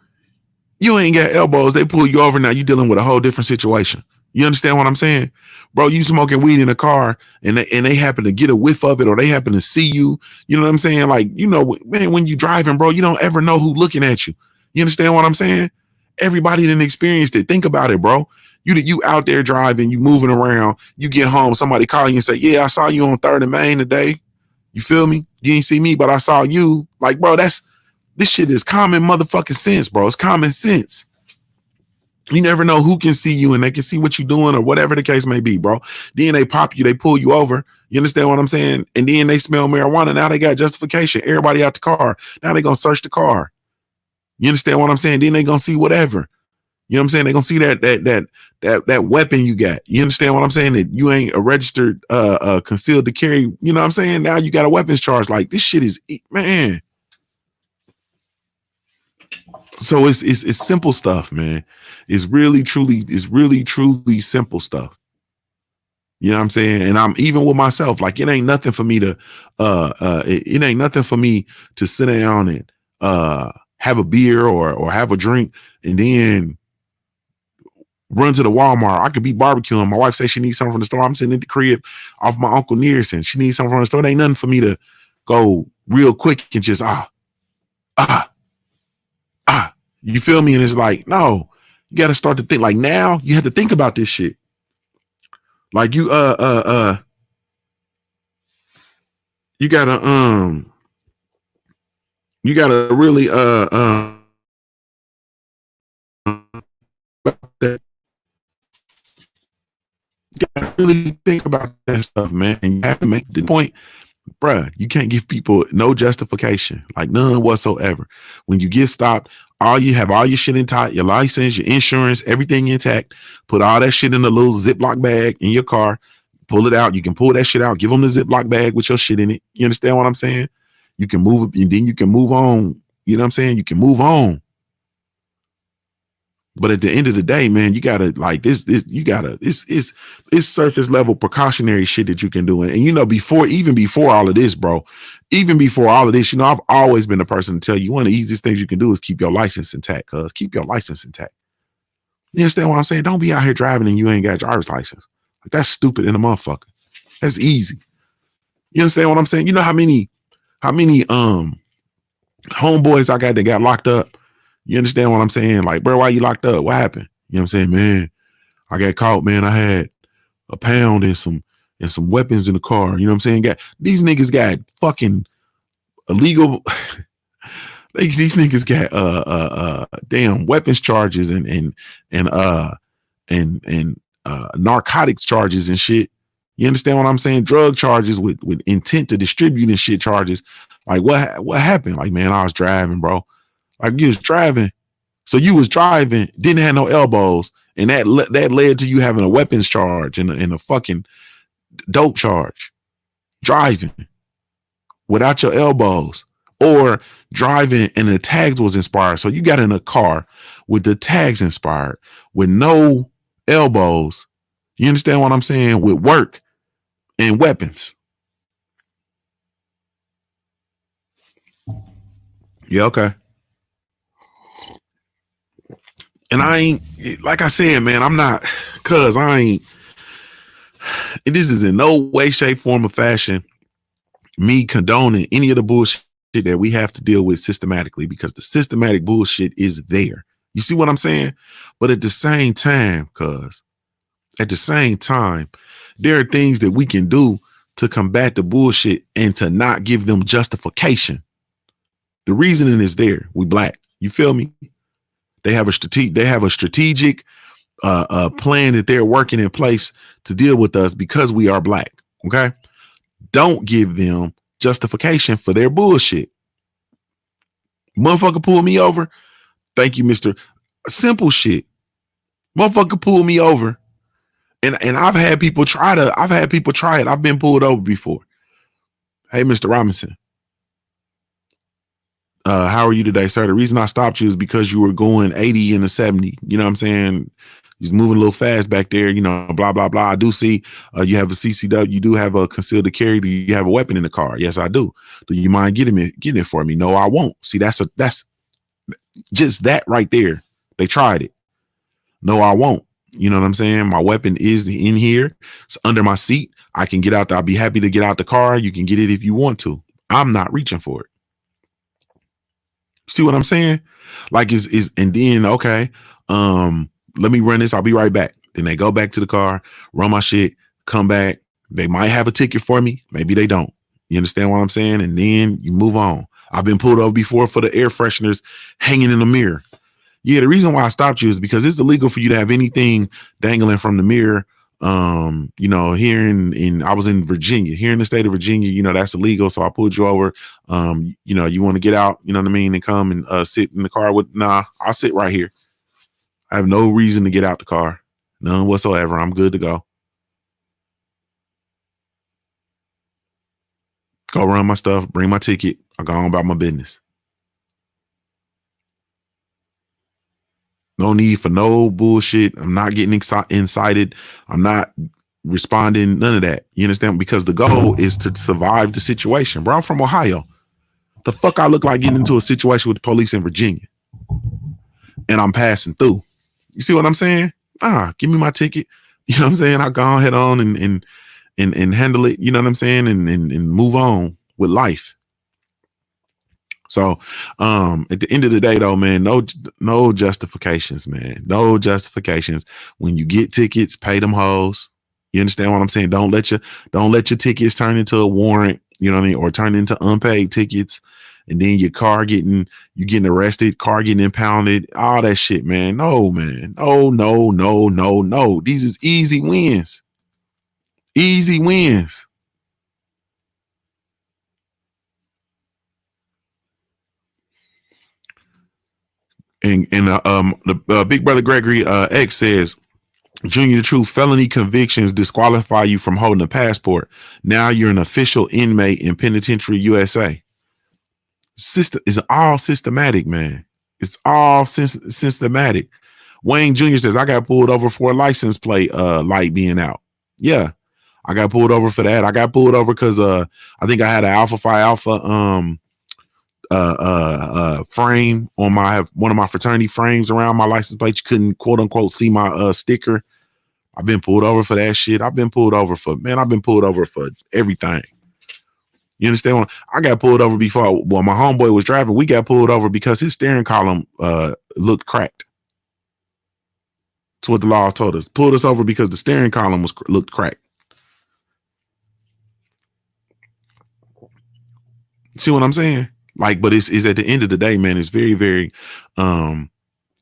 you ain't got elbows. They pull you over. Now you dealing with a whole different situation. You understand what I'm saying? Bro, you smoking weed in a car and they happen to get a whiff of it, or they happen to see you. You know what I'm saying? Like, you know, man, when you driving, bro, you don't ever know who looking at you. You understand what I'm saying? Everybody didn't experience it. Think about it, bro. You out there driving, you moving around, you get home, somebody call you and say, yeah, I saw you on 3rd and Main today. You feel me? You ain't see me, but I saw you. Like, bro, this shit is common motherfucking sense, bro. It's common sense. You never know who can see you and they can see what you're doing or whatever the case may be, bro. Then they pop you, they pull you over. You understand what I'm saying? And then they smell marijuana. Now they got justification. Everybody out the car. Now they gonna search the car. You understand what I'm saying? Then they gonna see whatever. You know what I'm saying? They gonna see that weapon you got. You understand what I'm saying? That you ain't a registered concealed to carry. You know what I'm saying? Now you got a weapons charge. Like this shit is, man. So it's simple stuff, man. It's really truly simple stuff. You know what I'm saying? And I'm even with myself, like it ain't nothing for me to it ain't nothing for me to sit down and have a beer or have a drink and then run to the Walmart. I could be barbecuing. My wife says she needs something from the store. I'm sitting at the crib off my Uncle Nearson. She needs something from the store. It ain't nothing for me to go real quick and just you feel me? And it's like, no, you got to start to think. Like now, you have to think about this shit. Like you gotta really you gotta really think about that stuff, man. And you have to make the point, bruh, you can't give people no justification, like none whatsoever. When you get stopped, all your shit intact, your license, your insurance, everything intact. Put all that shit in a little Ziploc bag in your car. Pull it out. You can pull that shit out. Give them the Ziploc bag with your shit in it. You understand what I'm saying? You can move it, and then you can move on. You know what I'm saying? You can move on. But at the end of the day, man, you gotta like this. It's surface level precautionary shit that you can do. And you know, even before all of this, bro, even before all of this, you know, I've always been the person to tell you one of the easiest things you can do is keep your license intact. Cause keep your license intact. You understand what I'm saying? Don't be out here driving and you ain't got a driver's license. Like that's stupid in a motherfucker. That's easy. You understand what I'm saying? You know how many homeboys I got that got locked up. You understand what I'm saying? Like, bro, why you locked up? What happened? You know what I'm saying? Man, I got caught, man. I had a pound and some weapons in the car. You know what I'm saying? These niggas got fucking illegal. These niggas got damn weapons charges and narcotics charges and shit. You understand what I'm saying? Drug charges with intent to distribute and shit charges. Like what happened? Like, man, I was driving, bro. Like you was driving. So you was driving, didn't have no elbows, and that led to you having a weapons charge and a fucking dope charge. Driving without your elbows, or driving and the tags was inspired. So you got in a car with the tags inspired, with no elbows. You understand what I'm saying? With work and weapons. Yeah, okay. And I ain't, like I said, man, I'm not, cause I ain't, this is in no way, shape, form, or fashion me condoning any of the bullshit that we have to deal with systematically, because the systematic bullshit is there. You see what I'm saying? But at the same time, there are things that we can do to combat the bullshit and to not give them justification. The reasoning is there. We black. You feel me? They have a strategic plan that they're working in place to deal with us because we are black. Okay. Don't give them justification for their bullshit. Motherfucker pull me over. Thank you, Mr. Simple shit. Motherfucker pull me over. And I've had people try it. I've been pulled over before. Hey, Mr. Robinson. How are you today, sir? The reason I stopped you is because you were going 80 in a 70. You know what I'm saying? He's moving a little fast back there, you know, blah, blah, blah. I do see you have a CCW. You do have a concealed to carry. Do you have a weapon in the car? Yes, I do. Do you mind getting it for me? No, I won't. See, that's just that right there. They tried it. No, I won't. You know what I'm saying? My weapon is in here. It's under my seat. I can get out. I'll be happy to get out the car. You can get it if you want to. I'm not reaching for it. See what I'm saying? Like is and then okay, let me run this. I'll be right back. Then they go back to the car, run my shit, come back. They might have a ticket for me, maybe they don't. You understand what I'm saying? And then you move on. I've been pulled over before for the air fresheners hanging in the mirror. Yeah, the reason why I stopped you is because it's illegal for you to have anything dangling from the mirror. Here in I was in Virginia, here in the state of Virginia, that's illegal. So I pulled you over. You want to get out, you know what I mean, and come and sit in the car with I'll sit right here. I have no reason to get out the car. None whatsoever. I'm good to go. Go run my stuff, bring my ticket. I go on about my business. No need for no bullshit. I'm not getting incited. I'm not responding. None of that. You understand? Because the goal is to survive the situation. Bro, I'm from Ohio. The fuck I look like getting into a situation with the police in Virginia. And I'm passing through. You see what I'm saying? Give me my ticket. You know what I'm saying? I'll go ahead on and handle it. You know what I'm saying? And move on with life. So at the end of the day, though, man, no justifications, man. No justifications. When you get tickets, pay them hoes. You understand what I'm saying? Don't let your tickets turn into a warrant, you know what I mean, or turn into unpaid tickets. And then your car you getting arrested, car getting impounded, all that shit, man. No, man. No. These is easy wins. Easy wins. And the Big Brother Gregory X says, Junior the Truth, felony convictions disqualify you from holding a passport. Now you're an official inmate in Penitentiary USA. System is all systematic, man. It's all systematic. Wayne Jr. says, I got pulled over for a license plate light being out. Yeah, I got pulled over for that. I got pulled over because I think I had an Alpha Phi Alpha frame on one of my fraternity frames around my license plate. You couldn't quote unquote see my sticker. I've been pulled over for that shit. I've been pulled over for everything. You understand what I got pulled over before? Well, my homeboy was driving. We got pulled over because his steering column looked cracked. That's what the law told us. Pulled us over because the steering column looked cracked. See what I'm saying? Like, but it's at the end of the day, man, it's very, very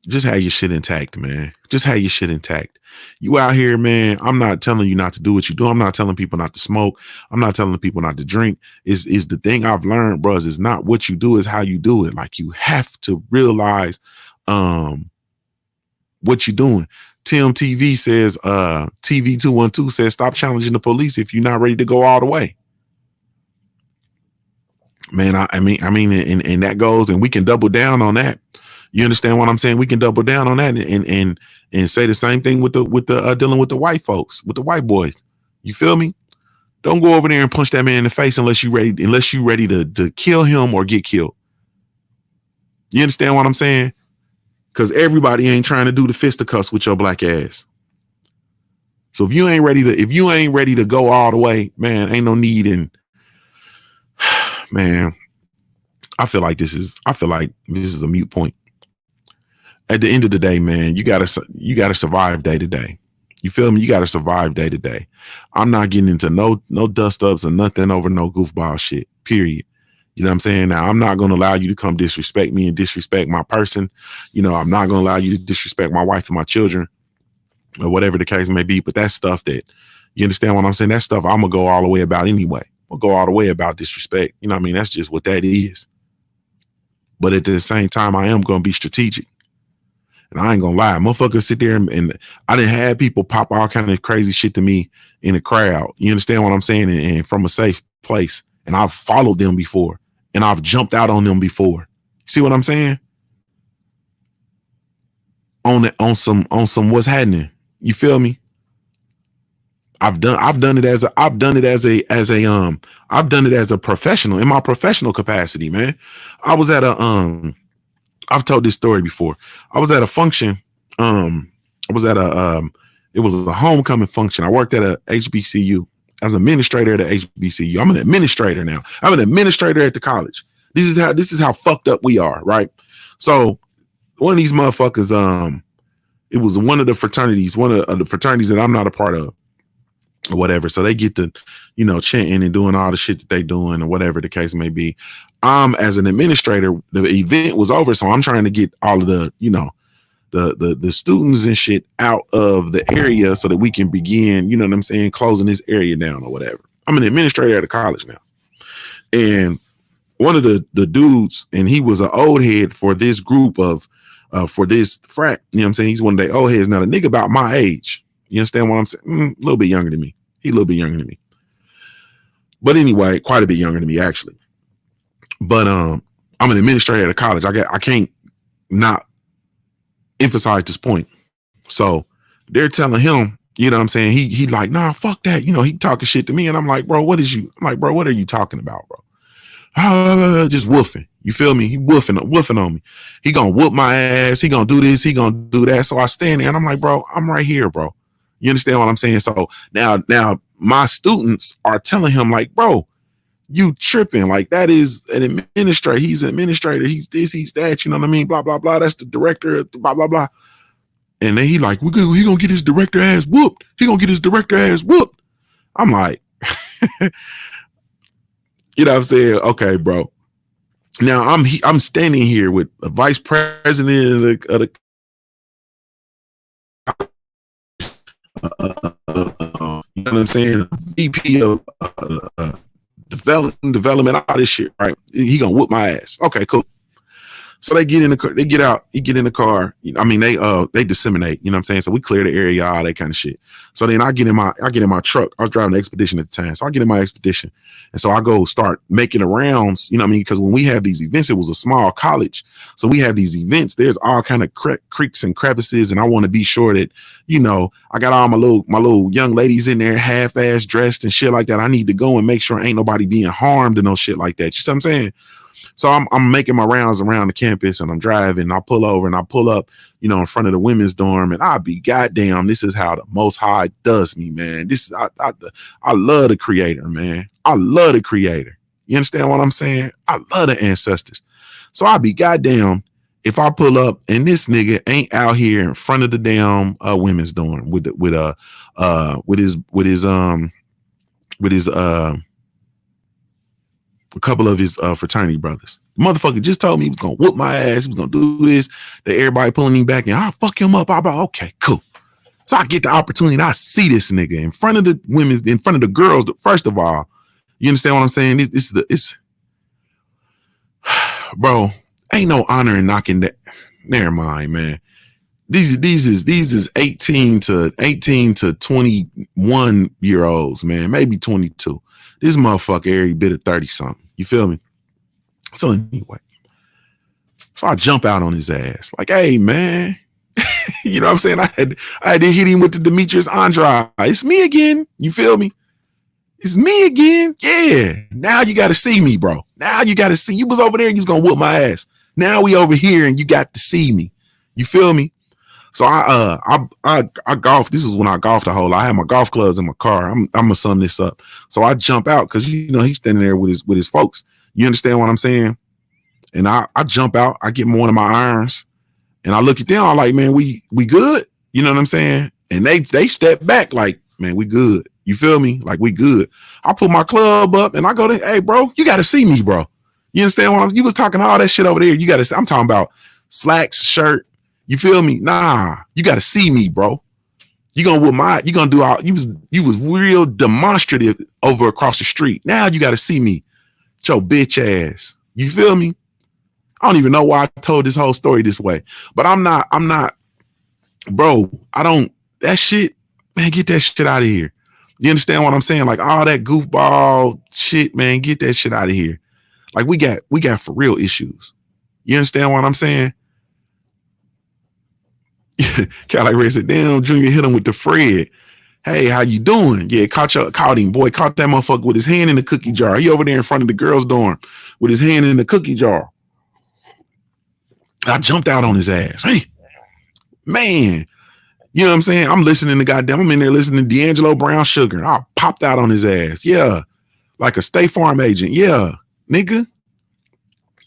just have your shit intact, man. Just have your shit intact. You out here, man. I'm not telling you not to do what you do. I'm not telling people not to smoke. I'm not telling people not to drink. Is the thing I've learned, bros, is not what you do, is how you do it. Like, you have to realize what you're doing. Tim TV says, TV212 says, stop challenging the police if you're not ready to go all the way. Man, I mean, and that goes, and we can double down on that. You understand what I'm saying? We can double down on that and say the same thing with the dealing with the white folks, with the white boys. You feel me? Don't go over there and punch that man in the face unless you're ready to kill him or get killed. You understand what I'm saying? Because everybody ain't trying to do the fisticuffs with your black ass. So if you ain't ready to go all the way, man, ain't no need in. Man, I feel like this is a mute point. At the end of the day, man, you gotta survive day to day. You feel me? You gotta survive day to day. I'm not getting into no dust ups or nothing over no goofball shit. Period. You know what I'm saying? Now, I'm not going to allow you to come disrespect me and disrespect my person. You know, I'm not going to allow you to disrespect my wife and my children or whatever the case may be. But that's stuff that, you understand what I'm saying? That stuff I'm going to go all the way about anyway. I'll go all the way about disrespect. You know what I mean? That's just what that is. But at the same time, I am going to be strategic. And I ain't going to lie. Motherfuckers sit there and I didn't have people pop all kind of crazy shit to me in the crowd. You understand what I'm saying? And from a safe place. And I've followed them before. And I've jumped out on them before. See what I'm saying? On some what's happening. You feel me? I've done it as a professional, in my professional capacity, man. I was at I've told this story before. I was at a function. It was a homecoming function. I worked at a HBCU. I was an administrator at a HBCU. I'm an administrator now. I'm an administrator at the college. This is how fucked up we are, right? So one of these motherfuckers, it was one of the fraternities, one of the fraternities that I'm not a part of or whatever. So they get to, chanting and doing all the shit that they doing or whatever the case may be. As an administrator, the event was over. So I'm trying to get all of the, the students and shit out of the area so that we can begin, you know what I'm saying, closing this area down or whatever. I'm an administrator at a college now. And one of the dudes, and he was an old head for this group of, for this frat, you know what I'm saying? He's one of the old heads. Now, the nigga about my age, you understand what I'm saying? A little bit younger than me. He a little bit younger than me. But anyway, quite a bit younger than me, actually. But I'm an administrator at a college. I can't not emphasize this point. So they're telling him, you know what I'm saying? He like, nah, fuck that. He talking shit to me. And I'm like, bro, what are you talking about, bro? Just woofing. You feel me? He woofing on me. He gonna whoop my ass. He gonna do this. He gonna do that. So I stand there and I'm like, bro, I'm right here, bro. You understand what I'm saying? So now my students are telling him like, bro, you tripping. Like, that is an administrator. He's an administrator. He's this, he's that. You know what I mean? Blah, blah, blah. That's the director. Blah, blah, blah. And then he like, he gonna get his director ass whooped. He gonna get his director ass whooped. I'm like, you know what I'm saying? Okay, bro. Now I'm standing here with a vice president of the you know what I'm saying? VP of development, all this shit, right? He gonna whoop my ass. Okay, cool. So they get in the car, they get out, he get in the car. I mean, they disseminate, you know what I'm saying? So we clear the area, all that kind of shit. So then I get in my truck. I was driving the Expedition at the time. So I get in my Expedition. And so I go start making the rounds, you know what I mean? Because when we have these events, it was a small college. So we have these events, there's all kind of creeks and crevices. And I want to be sure that, I got all my little young ladies in there, half-ass dressed and shit like that. I need to go and make sure ain't nobody being harmed and no shit like that. You see what I'm saying? So I'm making my rounds around the campus and I'm driving and I pull over and I pull up, in front of the women's dorm, and I be goddamn, this is how the Most High does me, man. This is, I love the Creator, man. I love the Creator. You understand what I'm saying? I love the ancestors. So I be goddamn if I pull up and this nigga ain't out here in front of the damn women's dorm with his a couple of his fraternity brothers. The motherfucker just told me he was gonna whoop my ass. He was gonna do this. That everybody pulling him back and I'll fuck him up. I'm like, okay, cool. So I get the opportunity and I see this nigga in front of the women's, in front of the girls. First of all, you understand what I'm saying? It's bro, ain't no honor in knocking that. Never mind, man. These is 18 to 21 year olds, man, maybe 22. This motherfucker every bit of 30 something. You feel me? So anyway, so I jump out on his ass like, hey man, you know what I'm saying? I had to hit him with the Demetrius Andrade. It's me again. You feel me? It's me again. Yeah. Now you got to see me, bro. Now you got to see. You was over there and you was gonna whoop my ass. Now we over here and you got to see me. You feel me? So I golf. This is when I golfed a hole. I had my golf clubs in my car. I'm gonna sum this up. So I jump out because he's standing there with his folks. You understand what I'm saying? And I jump out. I get one of my irons, and I look at them. I'm like, man, we good. You know what I'm saying? And they step back like, man, we good. You feel me? Like we good. I put my club up and I go to, hey, bro, you got to see me, bro. You understand what you was talking all that shit over there. You got to. I'm talking about slacks, shirt. You feel me? Nah, you got to see me, bro. You gonna do all, you was real demonstrative over across the street. Now you got to see me, your bitch ass. You feel me? I don't even know why I told this whole story this way, but I'm not, bro. That shit, man, get that shit out of here. You understand what I'm saying? Like all that goofball shit, man, get that shit out of here. Like we got for real issues. You understand what I'm saying? Cali Ray said, damn, Junior hit him with the Fred. Hey, how you doing? Yeah, caught him, boy. Caught that motherfucker with his hand in the cookie jar. He over there in front of the girls' dorm with his hand in the cookie jar. I jumped out on his ass. Hey, man. You know what I'm saying? I'm listening to I'm in there listening to D'Angelo Brown Sugar. I popped out on his ass. Yeah. Like a State Farm agent. Yeah, nigga.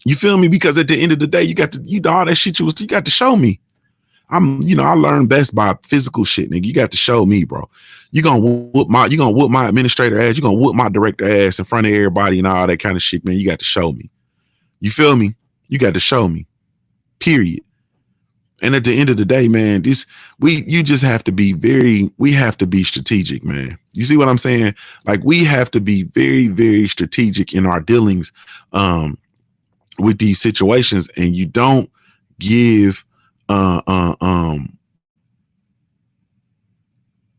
You feel me? Because at the end of the day, you got to, all that shit you got to show me. I learned best by physical shit, nigga. You got to show me, bro. You gonna whoop my administrator ass. You gonna whoop my director ass in front of everybody and all that kind of shit, man. You got to show me. You feel me? You got to show me. Period. And at the end of the day, man, you just have to be we have to be strategic, man. You see what I'm saying? Like, we have to be very, very strategic in our dealings with these situations, and you don't give and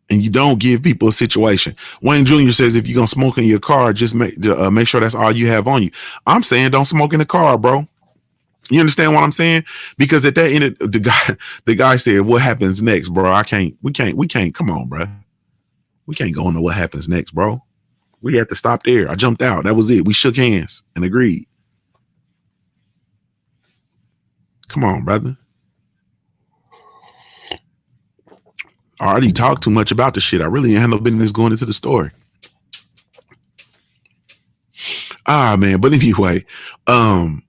you don't give people a situation. Wayne Jr. says, if you're gonna smoke in your car, just make sure that's all you have on you. I'm saying don't smoke in the car, bro. You understand what I'm saying? Because at that end, the guy said, what happens next, bro? We can't, come on, bro. We can't go into what happens next, bro. We have to stop there. I jumped out. That was it. We shook hands and agreed. Come on, brother. I already talked too much about the shit. I really ain't had no business going into the story. Man. But anyway, I'm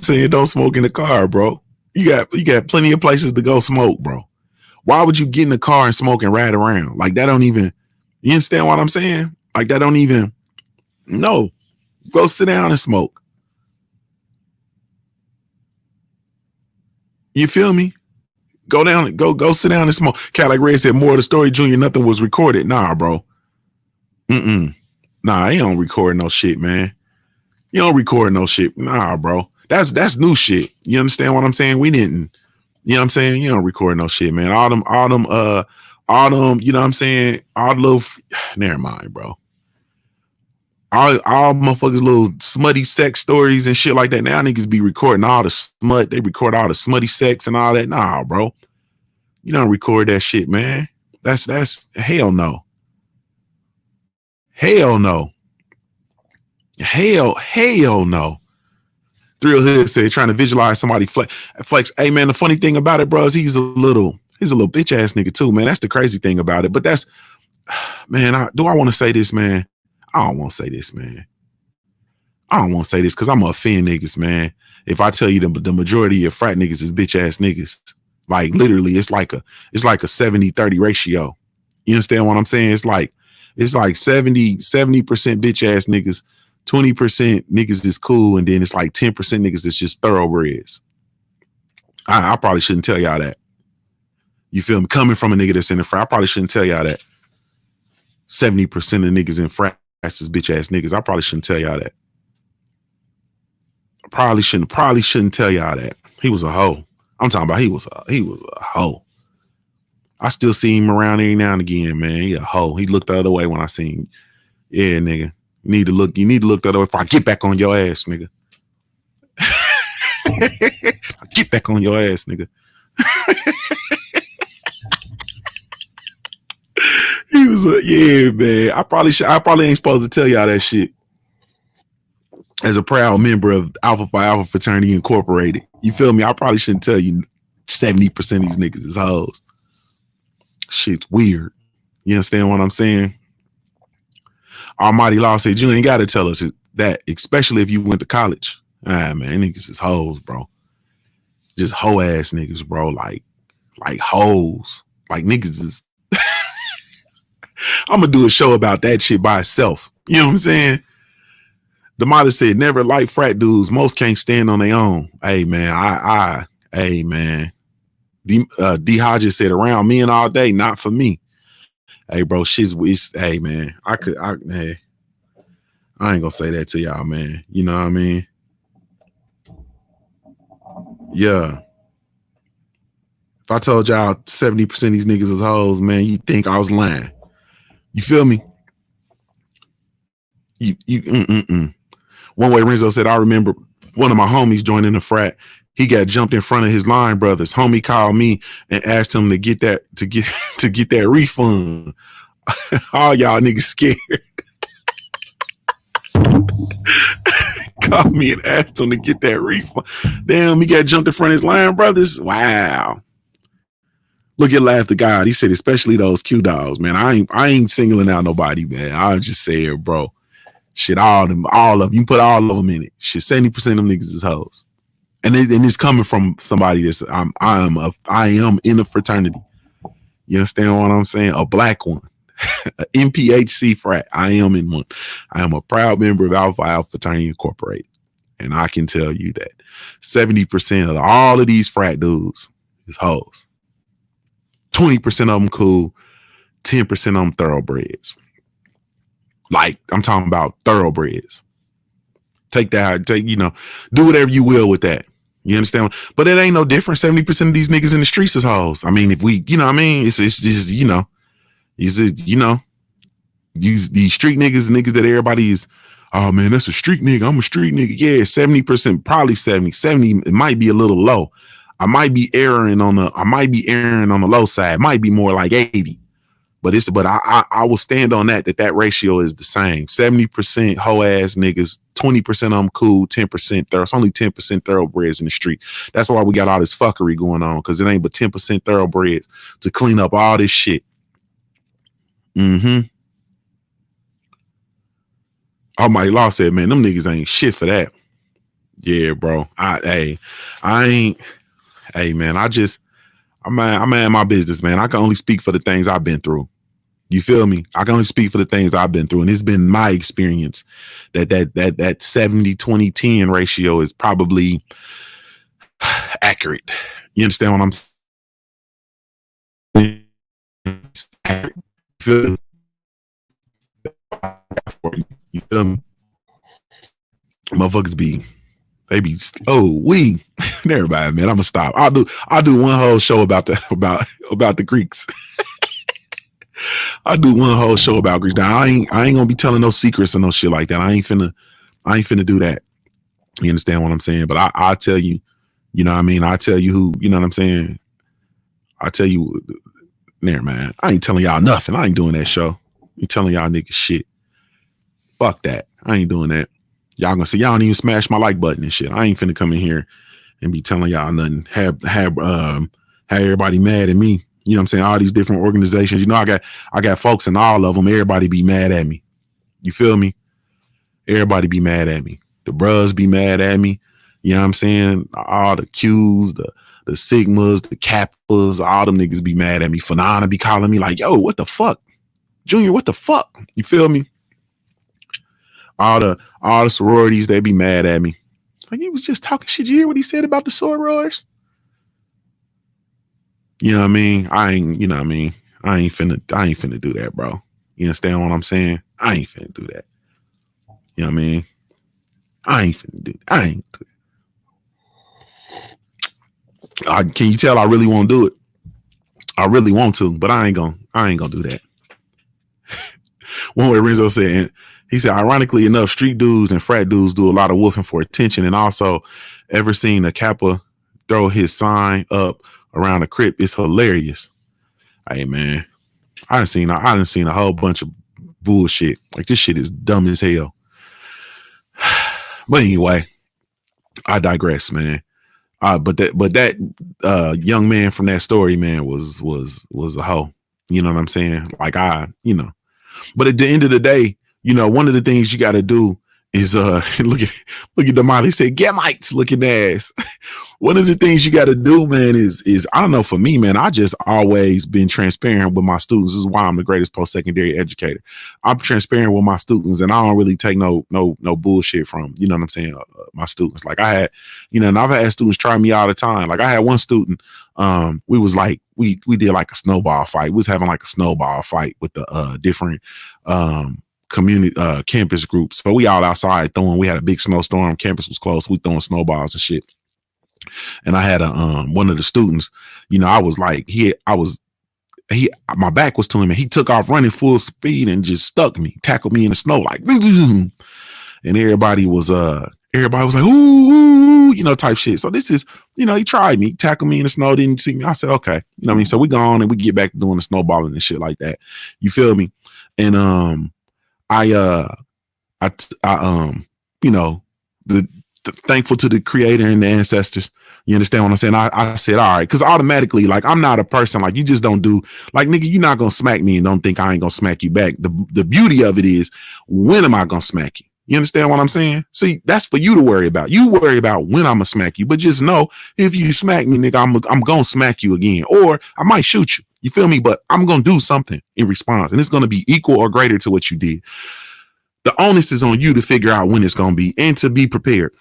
saying don't smoke in the car, bro. You got plenty of places to go smoke, bro. Why would you get in the car and smoke and ride around? Like, that don't even, you understand what I'm saying? Like, that don't even, no. Go sit down and smoke. You feel me? Go sit down and smoke. Cadillac Red said, more of the story, Junior, nothing was recorded. Nah, bro. Nah, he don't record no shit, man. You don't record no shit. Nah, bro. That's new shit. You understand what I'm saying? We didn't, you know what I'm saying? You don't record no shit, man. All them, you know what I'm saying? All the little, never mind, bro. All motherfuckers little smutty sex stories and shit like that. Now niggas be recording all the smut. They record all the smutty sex and all that. Nah, bro. You don't record that shit, man. That's hell no. Hell no. Hell no. Thrill Hood said, trying to visualize somebody flex. Hey, man, the funny thing about it, bro, is he's a little bitch ass nigga too, man. That's the crazy thing about it. But that's, man, do I want to say this, man? I don't want to say this, man. I don't want to say this because I'm going to offend niggas, man. If I tell you the majority of frat niggas is bitch ass niggas, like literally it's like a 70-30 ratio. You understand what I'm saying? It's like 70% bitch ass niggas, 20% niggas is cool, and then it's like 10% niggas that's just thoroughbreds. I probably shouldn't tell y'all that. You feel me? Coming from a nigga that's in the frat, I probably shouldn't tell y'all that. 70% of niggas in frat is bitch ass niggas. I probably shouldn't tell y'all that. Probably shouldn't tell y'all that. He was a hoe. I'm talking about he was a hoe. I still see him around every now and again, man. He a hoe. He looked the other way when I seen him. Yeah, nigga. You need to look the other way before I get back on your ass, nigga. I'll get back on your ass, nigga. He was yeah, man. I probably ain't supposed to tell y'all that shit. As a proud member of Alpha Phi Alpha Fraternity Incorporated. You feel me? I probably shouldn't tell you 70% of these niggas is hoes. Shit's weird. You understand what I'm saying? Almighty Law said, you ain't got to tell us that, especially if you went to college. Man, niggas is hoes, bro. Just hoe ass niggas, bro. Like hoes. Like niggas is. I'm going to do a show about that shit by itself. You know what I'm saying? The mother said, never like frat dudes. Most can't stand on their own. Hey, man, hey, man. D Hodges said, around men all day, not for me. Hey, bro, hey, man, hey, I ain't gonna say that to y'all, man. You know what I mean? Yeah. If I told y'all 70% of these niggas is hoes, man, you'd think I was lying. You feel me? One way Renzo said, I remember one of my homies joining the frat. He got jumped in front of his line brothers. Homie called me and asked him to get that refund. All y'all niggas scared. Called me and asked him to get that refund. Damn, he got jumped in front of his line brothers. Wow. Look at Laugh to God. He said, especially those Q dogs, man. I ain't singling out nobody, man. I just said, bro. Shit, all of them, you put all of them in it. Shit, 70% of them niggas is hoes. And it's coming from somebody that's I am in a fraternity. You understand what I'm saying? A black one. A MPHC frat. I am in one. I am a proud member of Alpha Alpha Fraternity Incorporated. And I can tell you that 70% of all of these frat dudes is hoes. 20% of them cool. 10% of them thoroughbreds. Like, I'm talking about thoroughbreds. Take that, do whatever you will with that. You understand? But it ain't no different. 70% of these niggas in the streets is hoes. I mean, if we, it's just, these street niggas that everybody is, oh man, that's a street nigga. I'm a street nigga. Yeah, 70%, probably 70. It might be a little low. I might be erring on the low side. It might be more like 80. But I will stand on that ratio is the same. 70% hoe ass niggas, 20% of them cool, 10% there's only 10% thoroughbreds in the street. That's why we got all this fuckery going on, because it ain't but 10% thoroughbreds to clean up all this shit. Oh, my law said, man, them niggas ain't shit for that. Yeah, bro. I'm in my business, man. I can only speak for the things I've been through. You feel me? I can only speak for the things I've been through. And it's been my experience that 70, 20, 10 ratio is probably accurate. You understand what I'm saying? You feel me? Motherfuckers be never mind, man. I'm gonna stop. I'll do one whole show about the Greeks. I'll do one whole show about Greeks. Now I ain't gonna be telling no secrets or no shit like that. I ain't finna do that. You understand what I'm saying? But I'll tell you, you know what I mean? I'll tell you who, you know what I'm saying? I'll tell you, never mind. I ain't telling y'all nothing. I ain't doing that show. You telling y'all niggas shit. Fuck that. I ain't doing that. Y'all gonna say y'all don't even smash my like button and shit. I ain't finna come in here and be telling y'all nothing. Have everybody mad at me. You know what I'm saying? All these different organizations. You know, I got folks in all of them. Everybody be mad at me. You feel me? Everybody be mad at me. The bros be mad at me. You know what I'm saying? All the Qs, the Sigmas, the Kappas, all them niggas be mad at me. Fanana be calling me like, yo, what the fuck? Junior, what the fuck? You feel me? All the sororities, they be mad at me. Like, he was just talking shit. You hear what he said about the sorors? You know what I mean? I ain't finna do that, bro. You understand what I'm saying? I ain't finna do that. You know what I mean? I ain't do that. Can you tell I really won't do it? I really want to, but I ain't gonna do that. One way Renzo said, he said, ironically enough, street dudes and frat dudes do a lot of woofing for attention. And also, ever seen a Kappa throw his sign up around the crib? It's hilarious. Hey man, I done seen a whole bunch of bullshit. Like, this shit is dumb as hell. But anyway, I digress, man. But that young man from that story, man, was a hoe. You know what I'm saying? Like, but at the end of the day, you know, one of the things you got to do is look at the model. He said, Gamites looking ass. One of the things you got to do, man, is I don't know, for me, man, I just always been transparent with my students. This is why I'm the greatest post-secondary educator. I'm transparent with my students, and I don't really take no bullshit from, you know what I'm saying, my students. Like, I had, you know, and I've had students try me all the time. Like, I had one student, we was like, we did like a snowball fight. We was having like a snowball fight with the different community campus groups. So we all outside throwing. We had a big snowstorm. Campus was closed. We throwing snowballs and shit. And I had one of the students, you know, I was like, my back was to him, and he took off running full speed and just tackled me in the snow, like, and everybody was like, ooh, you know, type shit. So this is, you know, he tried me, tackled me in the snow, didn't see me. I said, okay, you know what I mean? So we go on and we get back to doing the snowballing and shit like that. You feel me? And I you know, thankful to the creator and the ancestors. You understand what I'm saying? I said, all right, because automatically, like, I'm not a person, like, you just don't do, like, nigga, you're not gonna smack me and don't think I ain't gonna smack you back. The beauty of it is, when am I gonna smack you? You understand what I'm saying? See, that's for you to worry about. You worry about when I'm gonna smack you, but just know if you smack me, nigga, I'm gonna smack you again, or I might shoot you. You feel me? But I'm gonna do something in response, and it's gonna be equal or greater to what you did. The onus is on you to figure out when it's gonna be and to be prepared.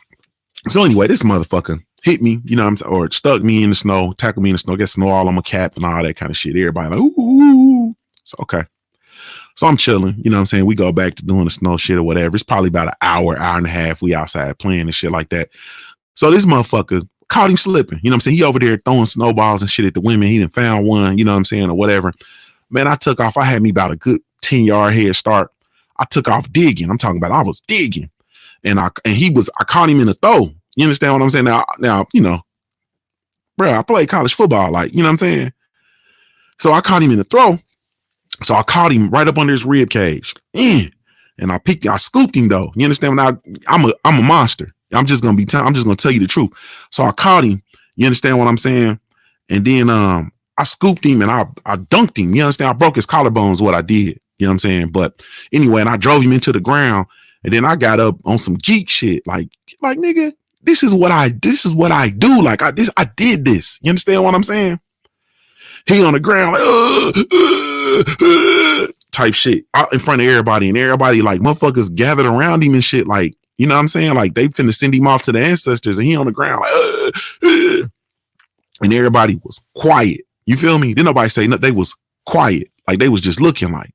So anyway, this motherfucker hit me, you know what I'm saying, or stuck me in the snow, tackled me in the snow, get snow all on my cap and all that kind of shit. Everybody like, ooh. So okay. So I'm chilling, you know what I'm saying? We go back to doing the snow shit or whatever. It's probably about an hour and a half. We outside playing and shit like that. So this motherfucker caught him slipping. You know what I'm saying? He over there throwing snowballs and shit at the women. He done found one, you know what I'm saying, or whatever. Man, I took off. I had me about a good 10-yard head start. I took off digging. I'm talking about I was digging. And I caught him in the throw. You understand what I'm saying? Now, you know, bro, I played college football, like, you know what I'm saying? So I caught him in the throw. So I caught him right up under his rib cage. And I scooped him though. You understand? I'm a monster. I'm just gonna tell you the truth. So I caught him. You understand what I'm saying? And then I scooped him and I dunked him. You understand? I broke his collarbones, what I did. You know what I'm saying? But anyway, and I drove him into the ground. And then I got up on some geek shit. Like nigga, this is what I do. Like I did this. You understand what I'm saying? He on the ground like type shit out in front of everybody, and everybody like motherfuckers gathered around him and shit. Like, you know what I'm saying? Like they finna send him off to the ancestors, and he on the ground like and everybody was quiet. You feel me? Didn't nobody say nothing. They was quiet. Like they was just looking like.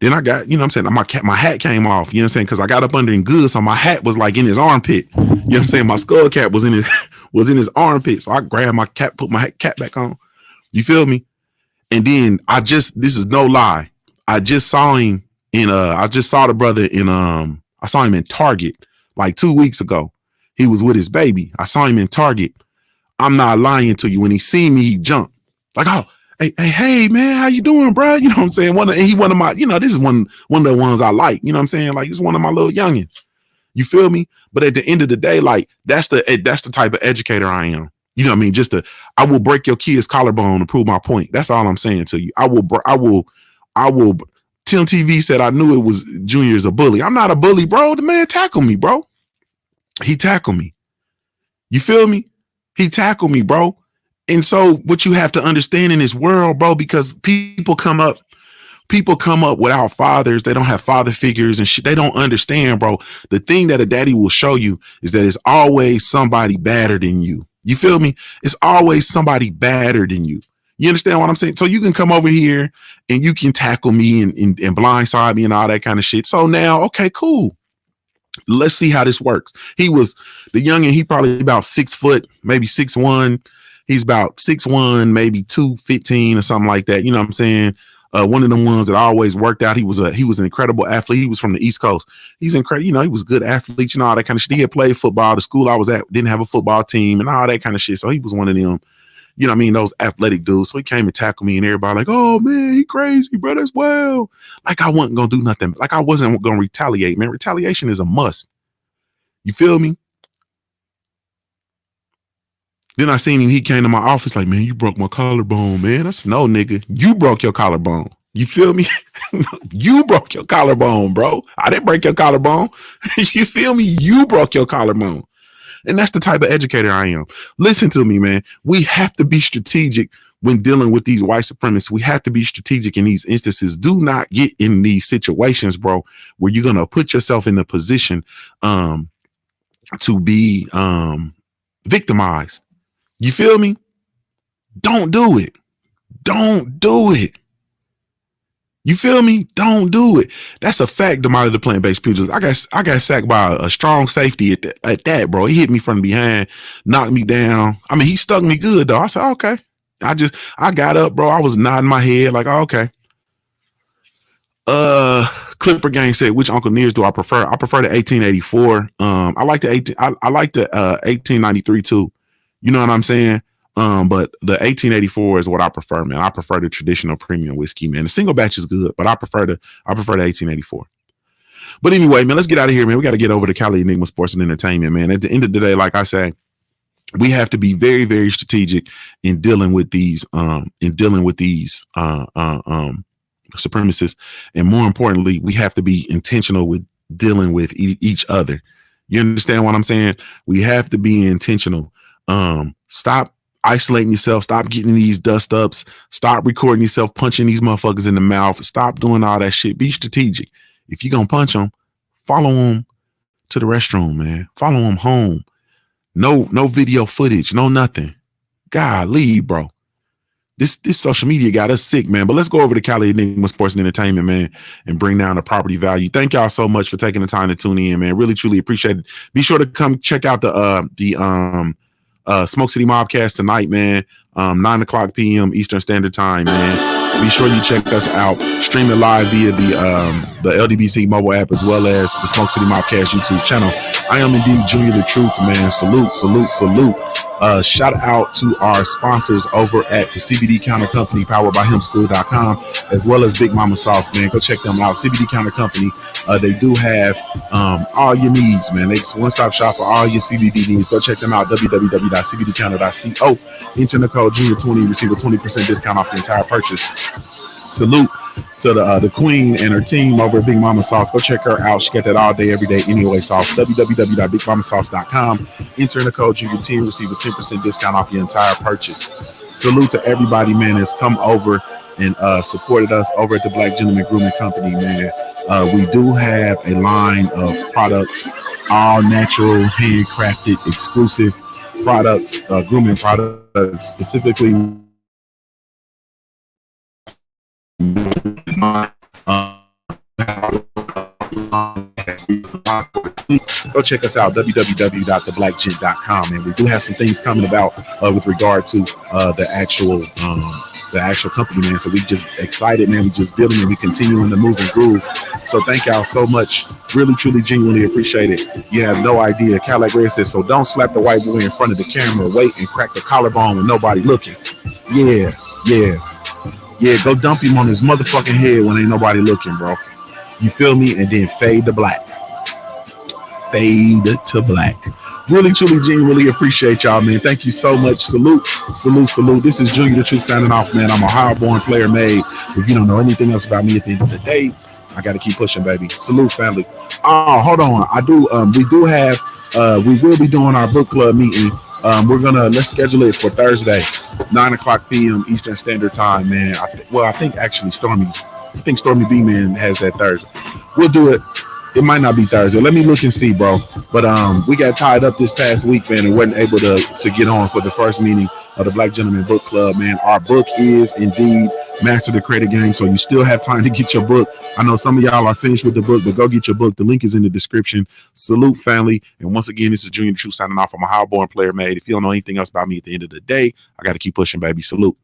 Then I got, you know what I'm saying, my hat came off, you know what I'm saying, because I got up under him good, so my hat was like in his armpit. You know what I'm saying? My skull cap was in his armpit. So I grabbed my cap, put my cap back on. You feel me? And then this is no lie. I just saw him the brother I saw him in Target like 2 weeks ago. He was with his baby. I saw him in Target. I'm not lying to you. When he seen me, he jumped. Like, oh, hey, man, how you doing, bro? You know what I'm saying? One of my, you know, this is one of the ones I like. You know what I'm saying? Like, it's one of my little youngins. You feel me? But at the end of the day, like, that's the type of educator I am. You know what I mean? I will break your kid's collarbone to prove my point. That's all I'm saying to you. I will. Tim TV said I knew it was Junior's a bully. I'm not a bully, bro. The man tackled me, bro. He tackled me. You feel me? He tackled me, bro. And so what you have to understand in this world, bro, because people come up without fathers. They don't have father figures and shit. They don't understand, bro. The thing that a daddy will show you is that it's always somebody badder than you. You feel me? It's always somebody badder than you. You understand what I'm saying? So you can come over here and you can tackle me and blindside me and all that kind of shit. So now, okay, cool. Let's see how this works. He was the youngin', he probably about 6 foot, maybe 6'1". He's about 6'1", maybe 215 or something like that. You know what I'm saying? One of them ones that always worked out. He was an incredible athlete. He was from the East Coast. He's incredible. You know, he was a good athlete, you know, all that kind of shit. He had played football. The school I was at didn't have a football team and all that kind of shit. So he was one of them, you know what I mean, those athletic dudes. So he came and tackled me and everybody like, oh man, he crazy, bro, as well. Like I wasn't going to do nothing. Like I wasn't going to retaliate, man. Retaliation is a must. You feel me? Then I seen him. He came to my office like, man, you broke my collarbone, man. I said, no, nigga, you broke your collarbone. You feel me? You broke your collarbone, bro. I didn't break your collarbone. You feel me? You broke your collarbone. And that's the type of educator I am. Listen to me, man. We have to be strategic when dealing with these white supremacists. We have to be strategic in these instances. Do not get in these situations, bro, where you're going to put yourself in a position to be victimized. You feel me? Don't do it. Don't do it. You feel me? Don't do it. That's a fact. The plant-based pugilist. I got sacked by a strong safety at that, bro. He hit me from behind, knocked me down. I mean, he stuck me good though. I said, okay. I got up, bro. I was nodding my head like, oh, okay. Clipper Gang said, which Uncle Nears do I prefer? I prefer the 1884. I like the 1893 too. You know what I'm saying? But the 1884 is what I prefer, man. I prefer the traditional premium whiskey, man. The single batch is good, but I prefer the 1884. But anyway, man, let's get out of here, man. We got to get over to Cali Enigma Sports and Entertainment, man. At the end of the day, like I say, we have to be very, very strategic in dealing with these supremacists. And more importantly, we have to be intentional with dealing with each other. You understand what I'm saying? We have to be intentional. Stop isolating yourself. Stop getting these dust ups. Stop recording yourself punching these motherfuckers in the mouth. Stop doing all that shit. Be strategic. If you're going to punch them, follow them to the restroom, man. Follow them home. No video footage. No nothing. Golly, bro. This social media got us sick, man. But let's go over to Cali Enigma Sports and Entertainment, man, and bring down the property value. Thank y'all so much for taking the time to tune in, man. Really, truly appreciate it. Be sure to come check out the Smoke City Mobcast tonight, man. 9:00 p.m. Eastern Standard Time, man. Be sure you check us out. Stream it live via the LDBC mobile app as well as the Smoke City Mobcast YouTube channel. I am indeed Junior the Truth, man. Salute, salute, salute. Shout out to our sponsors over at the CBD Counter Company, powered by hemschool.com, as well as Big Mama Sauce, man. Go check them out. CBD Counter Company, they do have all your needs, man. It's one-stop shop for all your CBD needs. Go check them out, www.cbdcounter.co. Enter the code Junior20, receive a 20% discount off the entire purchase. Salute to the queen and her team over at Big Mama Sauce. Go check her out. She got that all day, every day, anyway sauce. www.bigmamasauce.com. Enter the code Junior10, receive a 10% discount off your entire purchase. Salute to everybody, man, that's come over and supported us over at the Black Gentleman Grooming Company, man. We do have a line of products, all natural, handcrafted, exclusive products, grooming products, specifically. Go check us out, www.theblackgent.com, and we do have some things coming about with regard to the actual company, man. So we just excited, man. We just building and we continuing to move and groove. So thank y'all so much. Really, truly, genuinely appreciate it. You have no idea. Cadillac Red says, so don't slap the white boy in front of the camera. Wait and crack the collarbone with nobody looking. Yeah. Go dump him on his motherfucking head when ain't nobody looking, bro. You feel me? And then fade to black. Fade to black. Really, truly, genuinely appreciate y'all, man. Thank you so much. Salute, salute, salute. This is Junior the Truth signing off, man. I'm a Ohio-born player made. If you don't know anything else about me at the end of the day, I got to keep pushing, baby. Salute, family. Oh, hold on. We will be doing our book club meeting. Let's schedule it for Thursday, 9:00 p.m. Eastern Standard Time, man. I think Stormy B Man has that Thursday. We'll do it. It might not be Thursday. Let me look and see, bro. But we got tied up this past week, man, and wasn't able to get on for the first meeting of the Black Gentleman Book Club, man. Our book is indeed Master the Credit Game, so you still have time to get your book. I know some of y'all are finished with the book, but go get your book. The link is in the description. Salute, family. And once again, this is Junior the Truth signing off. I'm a Ohio-born player made. If you don't know anything else about me at the end of the day, I got to keep pushing, baby. Salute.